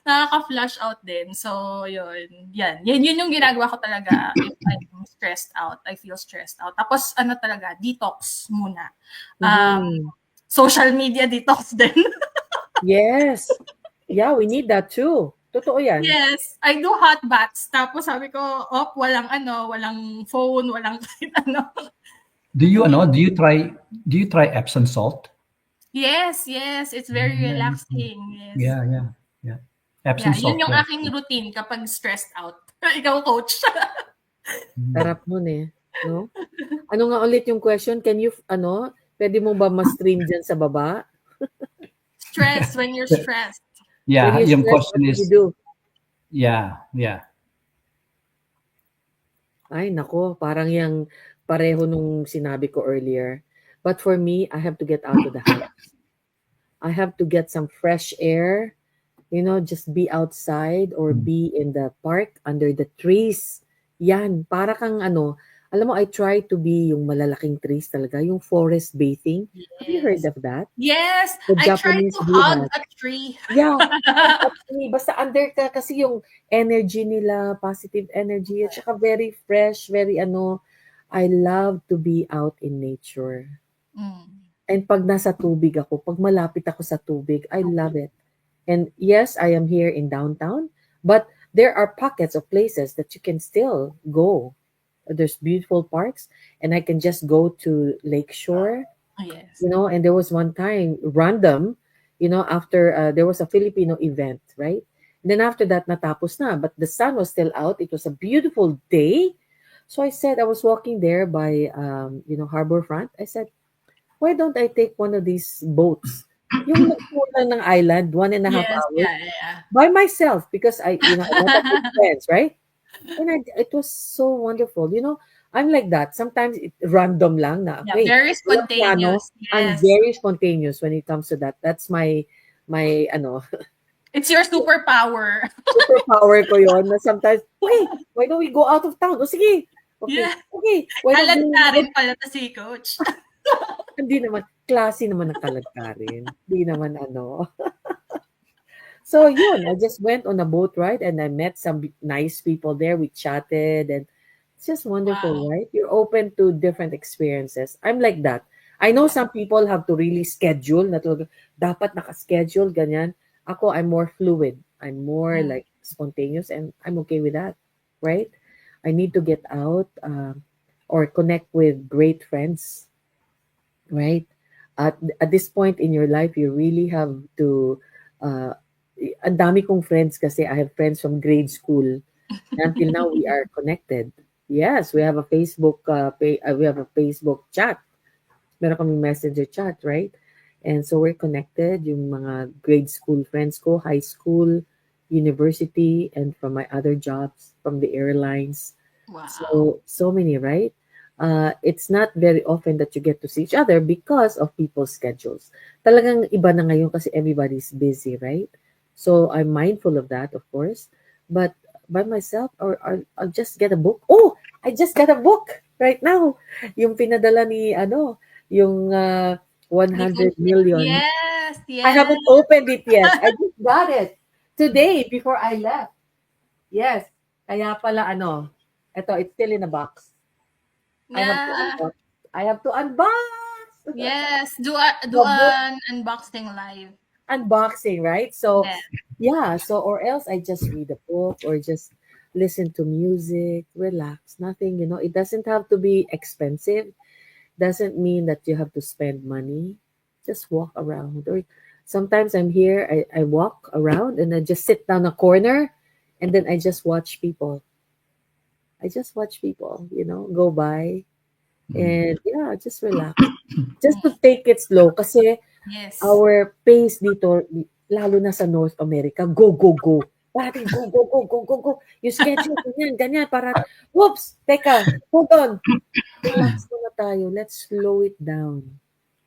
Nakaka-flush out din. So, yun. Yun yung ginagawa ko talaga if I'm stressed out. I feel stressed out. Tapos ano talaga, detox muna. Um, Mhm. social media detox din. Yes. Yeah, we need that too. Totoo yan. Yes, I do hot baths. Tapos sabi ko, walang phone, walang kahit ano. Do you try Epsom salt? Yes, it's very Yeah, me too. relaxing. Yes. Yeah. Epsom Yeah, yun salt yung helps. aking routine kapag stressed out. Ikaw, coach. Mm. Sarap nun eh. No? Ano nga ulit yung question? Can you, pwede mo ba ma-stream dyan sa baba? Stress when you're stressed. When Yeah, you yung stress, what question do you is, do? yeah. Ay, nako, parang yung pareho nung sinabi ko earlier. But for me, I have to get out of the house. I have to get some fresh air, just be outside or Mm. be in the park under the trees. Yan, para kang alam mo, I try to be yung malalaking trees talaga, yung forest bathing. Have you heard Yes. of that? Yes, The I try Japanese to do hug that. a tree. Yeah, actually, basta under ka kasi yung energy nila, positive energy, at saka very fresh, very I love to be out in nature. Mm. And pag nasa tubig ako, pag malapit ako sa tubig, I love it. And yes, I am here in downtown, but there are pockets of places that you can still go. There's beautiful parks, and I can just go to Lakeshore, Yes. and there was one time random, after there was a Filipino event, right? And then after that, natapos na, but the sun was still out. It was a beautiful day. So I said, I was walking there by, Harbor Front. I said, why don't I take one of these boats? Yung nagtour lang ng island, 1.5 hours, Yeah. by myself, because I don't have good friends, right? And it was so wonderful. I'm like that. Sometimes random lang na, Yeah, hey, very walang plano. spontaneous. I'm Yes. very spontaneous when it comes to that. That's my It's your superpower. superpower ko yon na sometimes, hey, why don't we go out of town? O sige. Okay. Yeah. Okay. Why don't Halad we na rin pala to si coach. Hindi naman, klase naman ng kalagkarin. Hindi naman So yun, I just went on a boat ride and I met some nice people there. We chatted and it's just wonderful, Wow. right? You're open to different experiences. I'm like that. I know some people have to really schedule, na talaga, dapat naka-schedule, ganyan. Ako, I'm more fluid. I'm more Mm. like spontaneous and I'm okay with that, right? I need to get out or connect with great friends, right? At this point in your life, you really have to uh, ang dami kong friends kasi I have friends from grade school. Until now, we are connected. Yes, we have a Facebook we have a Facebook chat. Meron kaming messenger chat, right? And so we're connected. Yung mga grade school friends ko, high school, university and from my other jobs, from the airlines. Wow. So many, right? It's not very often that you get to see each other because of people's schedules. Talagang iba na ngayon kasi everybody's busy, right? So I'm mindful of that, of course. But by myself, or I'll just get a book. Oh, I just got a book right now. Yung pinadala ni, yung 100 million. Yes, yes. I haven't opened it yet. I just got it today before I left. Yes. Kaya pala, it's still in a box. Yeah. I have to unbox. Yes. Do The book. an unboxing live. Unboxing, right? So, Yeah. yeah. So, or else I just read a book or just listen to music, relax. Nothing, it doesn't have to be expensive. Doesn't mean that you have to spend money. Just walk around. Or sometimes I'm here, I walk around and I just sit down a corner and then I just watch people. I just watch people, go by. And yeah, just relax. Just to take it slow kasi Yes. our pace dito, lalo na sa North America, go, go, go. Parating, go, go, go, go, go, go. Yung schedule, ganyan, para, whoops, teka, hold on. Relax muna tayo. Let's slow it down.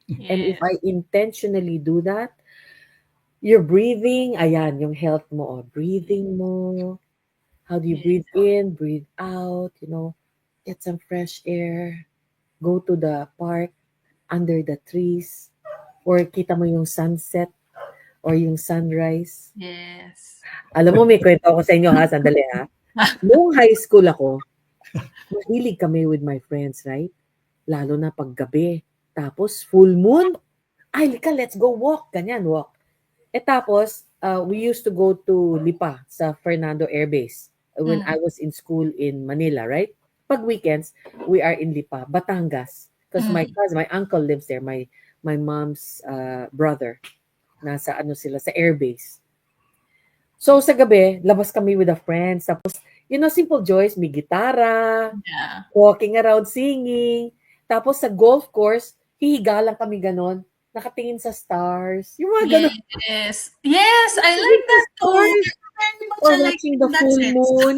And if I intentionally do that, your breathing, ayan, yung health mo, breathing mo. How do you breathe in, breathe out, get some fresh air. Go to the park, under the trees, or kita mo yung sunset or yung sunrise. Yes. Alam mo, may kwento ako sa inyo ha, sandali ha. Noong high school ako, mahilig kami with my friends, right? Lalo na pag gabi. Tapos full moon, ay lika, let's go walk. Ganyan, walk. Tapos, we used to go to Lipa sa Fernando Air Base when I was in school in Manila, right? Pag weekends, we are in Lipa, Batangas. Because my uncle lives there, my mom's brother. Nasa sila, sa airbase. So sa gabi, labas kami with the friends. Tapos, simple joys, may gitara, walking around singing. Tapos sa golf course, hihiga lang kami ganon, nakatingin sa stars. Yung mga ganon. Yes. Yes, I like that too. Or watching the full moon.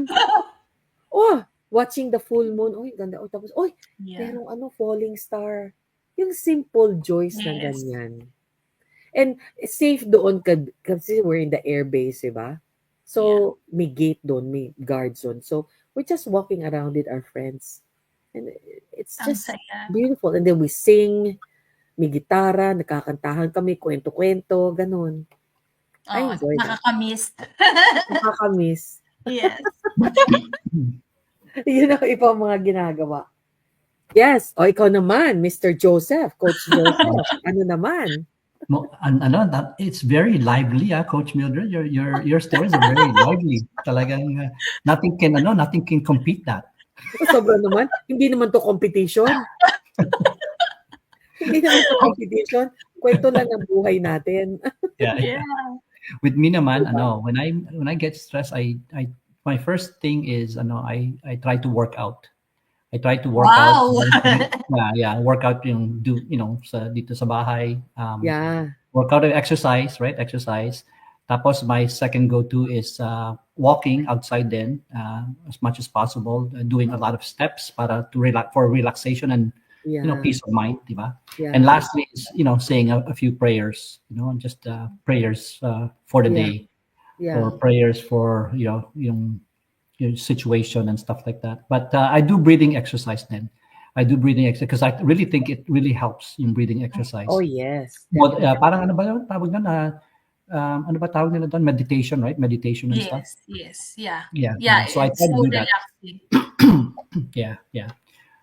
Watching the full moon. Oy, ganda. Tapos, merong falling star. Yung simple joys na ganyan. And safe doon kasi we're in the air base, diba? So, may gate doon, may guard zone. So, we're just walking around with our friends. And it's just beautiful. And then we sing, may gitara, nakakantahan kami, kwento-kwento, ganun. I enjoy that. Nakakamiss. Yes. Yun ang ibang mga ginagawa. Yes. O ikaw naman, Mr. Joseph, Coach Joseph. Ano naman? It's very lively, Coach Mildred. Your stories are very lively. Talagang nothing can compete that. Sobra naman. Hindi naman to competition. Hindi naman to competition. Kwento lang ng buhay natin. Yeah. With me naman, when I get stressed, I my first thing is I try to work out. I try to work out. Work out yung dito sa bahay. Work out and exercise, right? Exercise. Tapos my second go-to is walking outside then as much as possible, doing a lot of steps to relaxation and peace of mind, diba? And lastly is saying a few prayers, just prayers for the day, or prayers for yung situation and stuff like that. But I do breathing exercise then. I do breathing exercise because I really think it really helps in breathing exercise. Oh yes. Parang ano ba yun? Tawag na ano ba tawag nila doon? Meditation, right? Meditation and stuff. Yes. Yeah. So I try to do that. Yeah.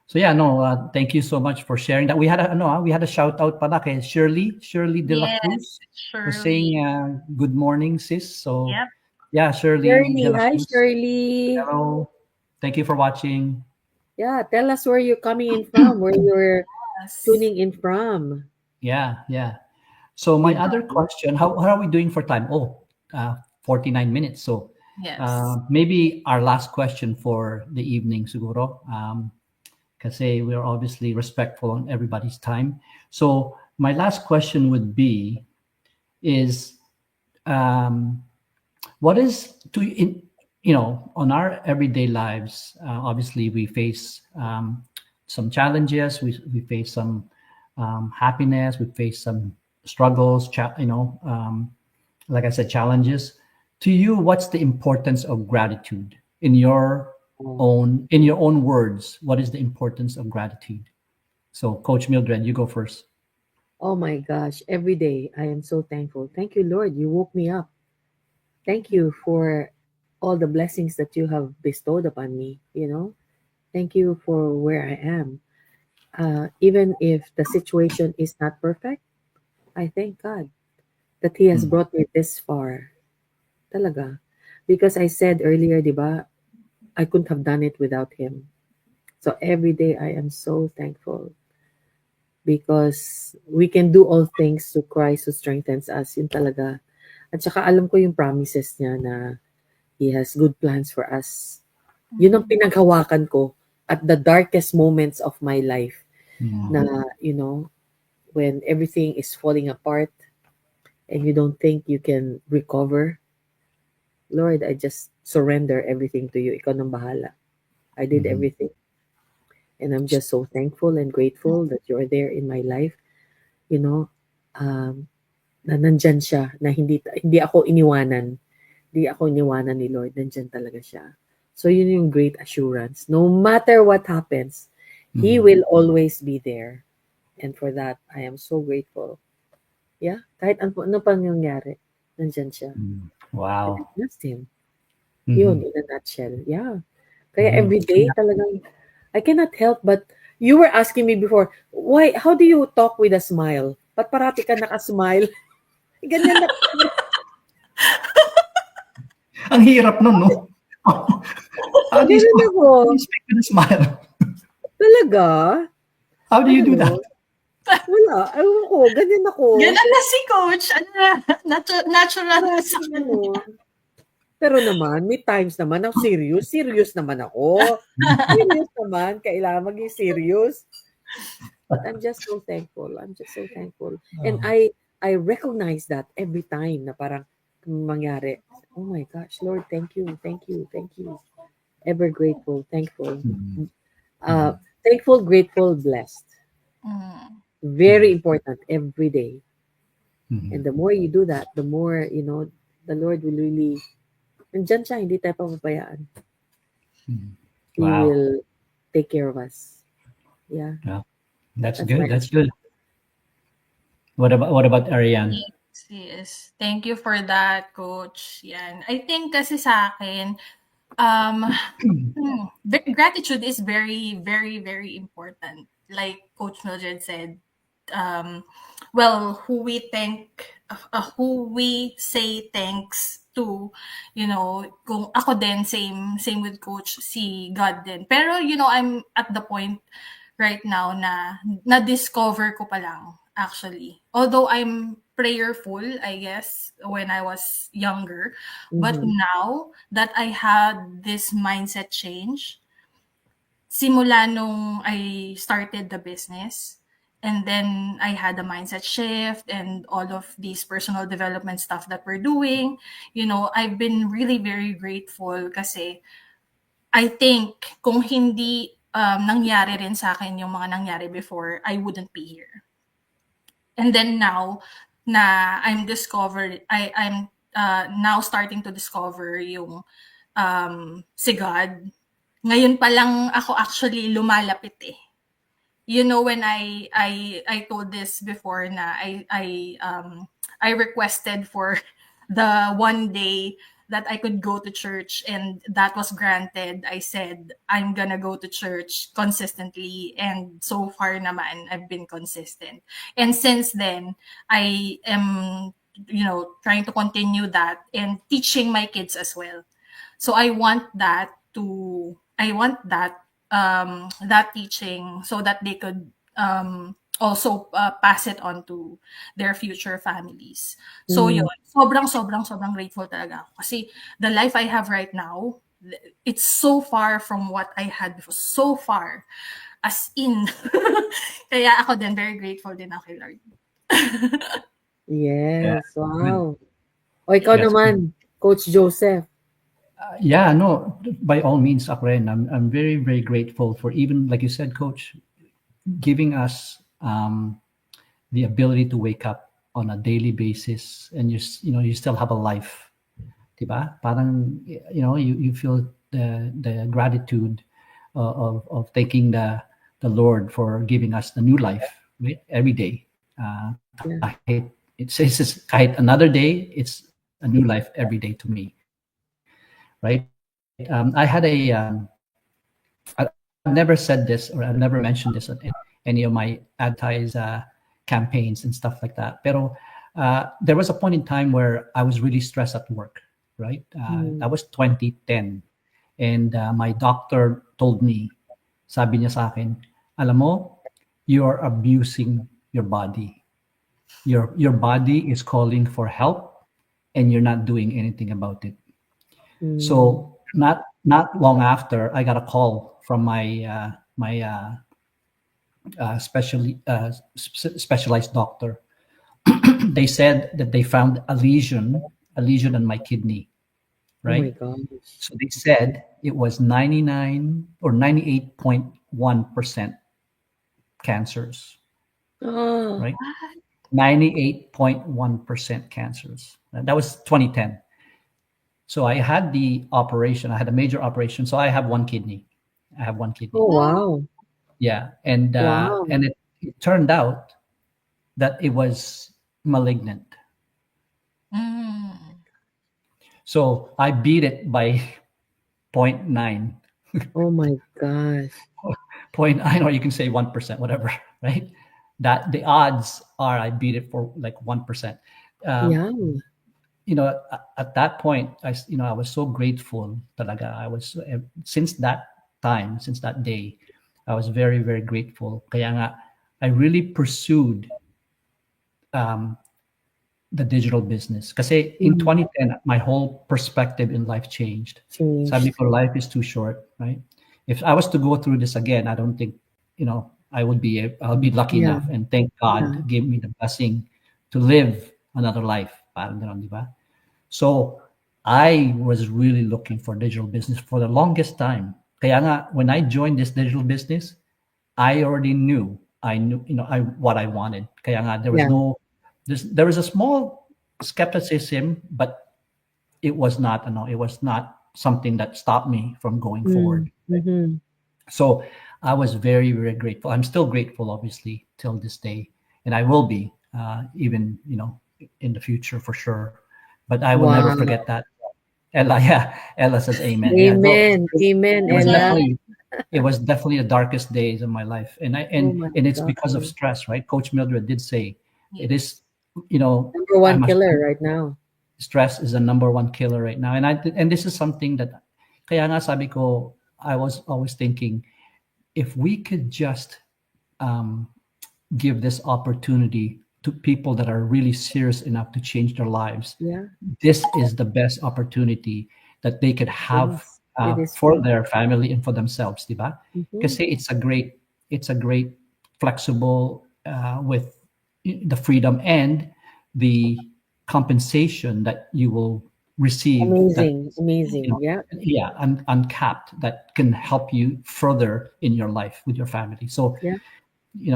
So thank you so much for sharing that. We had a shout out pala kay Shirley De La Cruz. Shirley. Was saying good morning, sis. So Shirley. Hi, Shirley. Hello. Thank you for watching. Yeah, tell us where you're coming in from, where you're tuning in from. Yeah. So my other question, how are we doing for time? 49 minutes. So maybe our last question for the evening, siguro. Kasi we're obviously respectful on everybody's time. So my last question would be is what is to in on our everyday lives? Obviously, we face some challenges. We face some happiness. We face some struggles. Like I said, challenges. To you, what's the importance of gratitude in your own words? What is the importance of gratitude? So, Coach Mildred, you go first. Oh my gosh, every day I am so thankful. Thank you, Lord. You woke me up. Thank you for all the blessings that you have bestowed upon me, you know. Thank you for where I am. Even if the situation is not perfect, I thank God that He has Mm, brought me this far. Talaga. Because I said earlier, di ba, I couldn't have done it without Him. So every day I am so thankful because we can do all things to Christ who strengthens us. Yun talaga. At saka alam ko yung promises niya na He has good plans for us. Yun ang pinaghawakan ko at the darkest moments of my life mm, na, when everything is falling apart and you don't think you can recover. Lord, I just surrender everything to you. Ikaw nang bahala. I did mhm, everything. And I'm just so thankful and grateful that you're there in my life. You know, um, na nandyan siya, na hindi ako iniwanan. Hindi ako iniwanan ni Lord. Nandyan talaga siya. So yun yung great assurance. No matter what happens, He mhm, will always be there. And for that, I am so grateful. Yeah, kahit ano pang nangyari, nandyan siya. mhm. And I Wow. trust Him. Yun, Mhm, in a nutshell. Yeah. Kaya mhm. every day talagang, I cannot help but, you were asking me before, how do you talk with a smile? Ba't parati ka naka-smile? Ganyan na. Ang hirap nun, no? How do you Ganun ako. how do you speak with a smile? Talaga? How do you Alam do mo? that? Wala. Ewan ko. Ganyan ako. Ganun na si Coach. Ano na, natural na sa Parang kanya. ano. Pero naman, may times naman ako serious. Serious naman ako. Serious naman. Kailangan maging serious. But I'm just so thankful. I'm just so thankful. And Oh, I recognize that every time na parang mangyari. Oh my gosh, Lord, thank you, thank you, thank you. Ever grateful, thankful. mhm, Uh, mhm, thankful, grateful, blessed. Mm. Very mhm, important every day. And mhm, the more you do that, the more, the Lord will really, nandyan siya, hindi tayo papabayaan. mhm. He Wow. will take care of us. Yeah, Yeah, that's that's my good. That's answer. good. What about Ariane? Yes, yes. Thank you for that, Coach. Yan. I think kasi sa akin, um, gratitude is very, very, very important. Like Coach Mildred said, um, well, who we say thanks to, kung ako din, same with Coach, si God din. Pero, I'm at the point right now na-discover ko pa lang, actually. Although I'm prayerful, I guess, when I was younger. But Mm-hmm. now that I had this mindset change, simula nung I started the business, and then I had a mindset shift and all of these personal development stuff that we're doing, I've been really very grateful kasi I think kung hindi nangyari rin sa akin yung mga nangyari before, I wouldn't be here. And then now na I'm now starting to discover yung si God. Ngayon pa lang ako actually lumalapit eh. When I told this before na I requested for the one day that I could go to church, and that was granted. I said I'm gonna go to church consistently, and so far naman I've been consistent. And since then I am trying to continue that and teaching my kids as well. So I want that teaching so that they could also pass it on to their future families. So Mm-hmm. yun, sobrang grateful talaga ako kasi the life I have right now, it's so far from what I had before. So far. As in. Kaya ako din, very grateful din ako kay Lord. Yeah, Yes, good. wow. O ikaw Yeah. That's good. naman. Coach Joseph. Yeah, no, by all means, ako rin. I'm very, very grateful for, even like you said, Coach, giving us the ability to wake up on a daily basis, and you still have a life, diba? Parang you feel the gratitude of thanking the Lord for giving us the new life, right? Every day. Yeah. Kahit it says kahit another day, it's a new life every day to me, right? I had I've never said this, or I've never mentioned this in any of my advertise campaigns and stuff like that. Pero there was a point in time where I was really stressed at work, right? That was 2010. And my doctor told me, sabi niya sa akin, alam mo, you're abusing your body. Your body is calling for help and you're not doing anything about it. So not long after, I got a call from my specialized doctor. They said that they found a lesion in my kidney, Oh my right? gosh. So they said it was 99 or 98.1% cancers, Oh, right? 98.1% cancers. That was 2010. So I had the operation. I had a major operation. So I have one kidney. I have one kidney. oh wow. Yeah, and Wow. it turned out that it was malignant. Mm. So I beat it by 0.9. Oh my gosh. 0.9, or you can say 1%, whatever, right? That the odds are I beat it for like 1%. Yeah. At that point, I was so grateful talaga. I was since that time, since that day, I was very, very grateful. Kaya nga, I really pursued the digital business. Kasi in 2010, my whole perspective in life changed. Changed. Sabi ko, life is too short, right? If I was to go through this again, I don't think, I'll be lucky Yeah. enough, and thank God gave me the blessing to live another life. Parang ganon, di ba? So I was really looking for digital business for the longest time. Kaya nga, when I joined this digital business, I already knew. I knew, what I wanted. Kaya nga, Yeah. there was a small skepticism, but it was not, it was not something that stopped me from going forward. Mm-hmm. So I was very, very grateful. I'm still grateful, obviously, till this day, and I will be, even in the future for sure. But I will never Wow. forget that. Ella, yeah, Ella says amen. Yeah, no, Amen. Amen, it was Ella. definitely it was definitely the darkest days of my life, and Oh my it's because of God. stress, right? Coach Mildred did say it is, Number one killer right now. stress is the number one killer right now, and this is something that, kaya nga sabi ko, I was always thinking, if we could just give this opportunity to people that are really serious enough to change their lives, Yeah. this is the best opportunity that they could have Yes. It is for true. their family and for themselves, diba? Kasi it's a great flexible, with the freedom and the compensation that you will receive, that Amazing. Yeah. yeah, uncapped, that can help you further in your life with your family. So Yeah.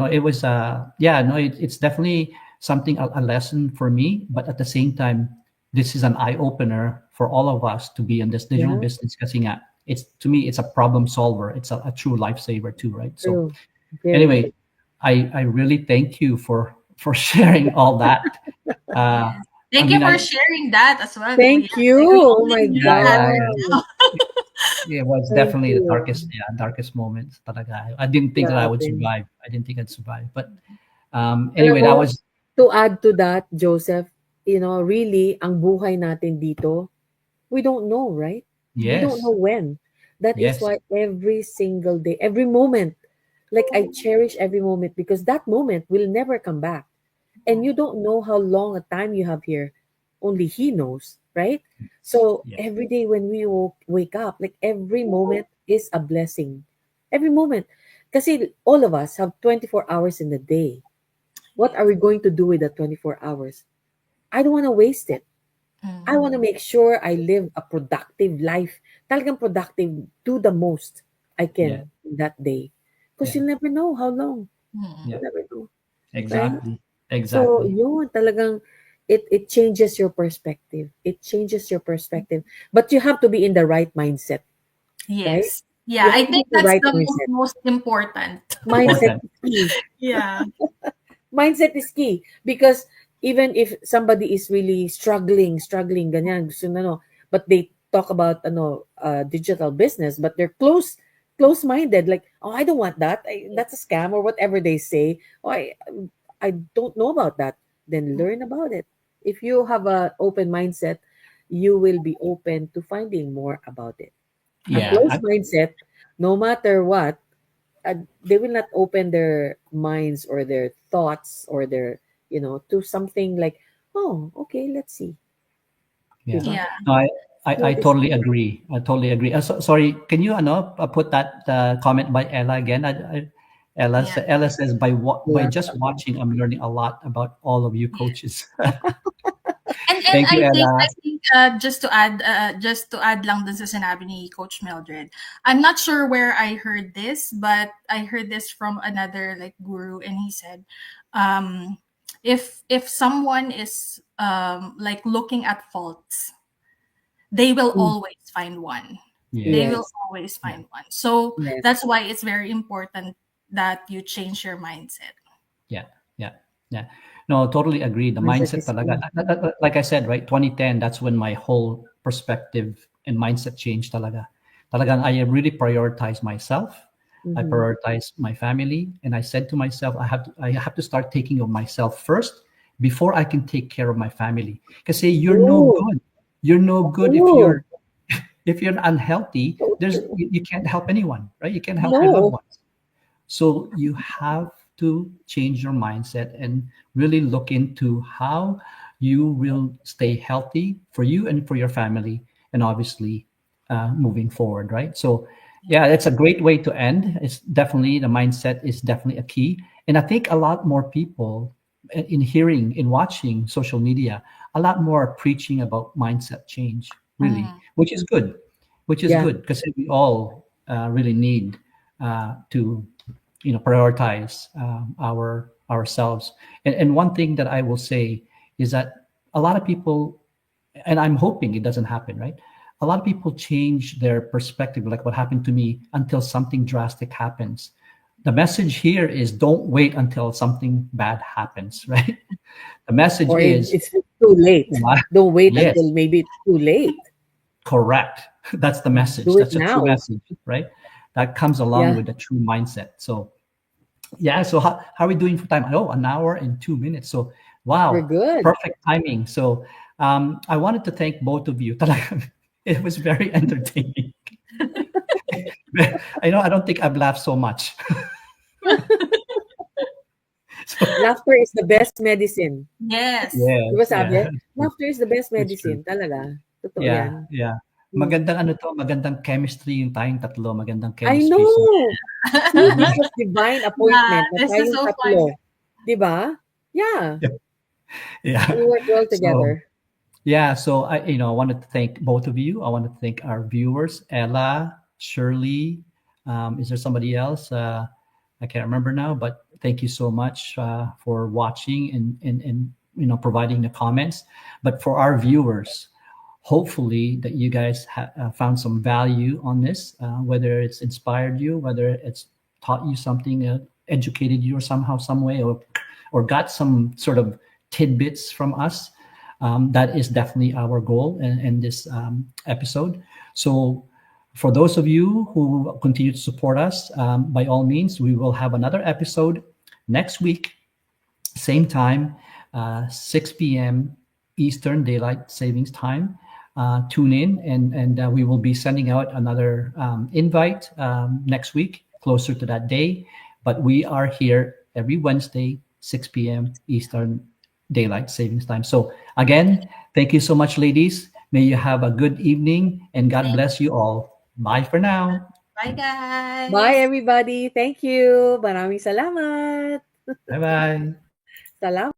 it was it's definitely something, a lesson for me, but at the same time, this is an eye-opener for all of us to be in this digital Yeah. business, kasi nga, it's, to me, it's a problem solver. It's a true lifesaver too, right? So True. Very anyway, true. I really thank you for sharing all that. uh I Thank you mean, for sharing that as well, Thank Kuya. you. We Oh only my knew that yeah, right God. now. it was Thank definitely the you. darkest moments talaga. I didn't think that I would Grabe. survive. I didn't think I'd survive, but Alam anyway, mo, that was, to add to that, Joseph, really, ang buhay natin dito, we don't know, right? We don't know yes, when. That is yes, why every single day, every moment, like I cherish every moment because that moment will never come back. And you don't know how long a time you have here. Only He knows, right? So yeah. every day when we wake up, like every moment is a blessing. Every moment. Kasi all of us have 24 hours in the day. What are we going to do with that 24 hours? I don't want to waste it. I want to make sure I live a productive life. Talagang productive. Do the most I can that day. Because Yeah. you'll never know how long. Mm. Yeah. You'll never know. Exactly. So, Exactly. yun, talagang, it changes your perspective. It changes your perspective. But you have to be in the right mindset, right? Yes. Yeah, You I have to be think in the that's right the mindset. most important. Mindset Important. is key. Yeah. Mindset is key because even if somebody is really struggling ganyan gusto na no, but they talk about digital business, but they're close minded, like, oh, I don't want that. That's a scam or whatever they say. Oh, I don't know about that. Then learn about it. If you have a open mindset, you will be open to finding more about it. A Yeah. closed mindset, no matter what, they will not open their minds or their thoughts or their, to something like, oh, okay, let's see. Yeah. Diba? Yeah. No, I So totally agree. I totally agree. Sorry, can you put that comment by Ella again? Yeah. Ella says by yeah. just watching, I'm learning a lot about all of you coaches. And Thank you, I Ella. think just to add lang dun sa sinabi ni Coach Mildred. I'm not sure where I heard this, but I heard this from another like guru, and he said, um, if someone is like looking at faults, they will Mm, always find one. They Yes. will yes, always Yeah. find one. So yes. that's why it's very important that you change your mindset. Yeah. Yeah. Yeah. No, totally agree. The Mindset mindset is talaga. key. Like I said, right, 2010, that's when my whole perspective and mindset changed talaga. Talagang I really prioritize myself. I Mm-hmm. prioritize my family, and I said to myself, I have to start taking of myself first before I can take care of my family. Because you're no Oh, good. You're no good if oh, you're unhealthy. so There's true. you can't help anyone, right? You can't help your loved No, ones. So you have to change your mindset and really look into how you will stay healthy for you and for your family, and obviously moving forward, right? So, yeah, that's a great way to end. It's definitely the mindset is definitely a key, and I think a lot more people in hearing, in watching social media, a lot more are preaching about mindset change, really, Mm. which is good, yeah, because we all really need to prioritize ourselves. And one thing that I will say is that a lot of people, and I'm hoping it doesn't happen, right? A lot of people change their perspective, like what happened to me, until something drastic happens. The message here is don't wait until something bad happens, right? The message or is it's too late. what? Don't wait Yes, until maybe it's too late. correct. That's the message. Do it That's a true now. message, right? That comes along Yeah, with a true mindset. So yeah, so how are we doing for time? Oh, an hour and 2 minutes. So we're wow, good. perfect timing. So I wanted to thank both of you. Talagang, it was very entertaining. I don't think I've laughed so much. So Laughter is the best medicine. Yes. yeah, Di ba sabi? yeah, Laughter is the best it's true. medicine. Talaga. Totoo Yeah, yan. yeah. Mm. Magandang chemistry yung tayong tatlo, magandang I chemistry. So know. See, this was divine Yeah, appointment na this is tayong so fun. tatlo. Di ba? Yeah. yeah. We work well So together. yeah, so I wanted to thank both of you. I want to thank our viewers, Ella, Shirley. Is there somebody else? I can't remember now, but thank you so much for watching and providing the comments. But for our viewers, hopefully that you guys found some value on this, whether it's inspired you, whether it's taught you something, educated you or somehow, some way, or got some sort of tidbits from us. That is definitely our goal in this episode. So, for those of you who continue to support us, by all means, we will have another episode next week, same time, 6 p.m. Eastern Daylight Savings Time. Tune in, and we will be sending out another invite next week, closer to that day. But we are here every Wednesday, 6 p.m. Eastern Daylight Savings Time. So, again, thank you so much, ladies. May you have a good evening, and God Thank bless you all. Bye for now. Bye, Bye, guys. everybody. Thank you. Maraming salamat. Bye bye. Salamat.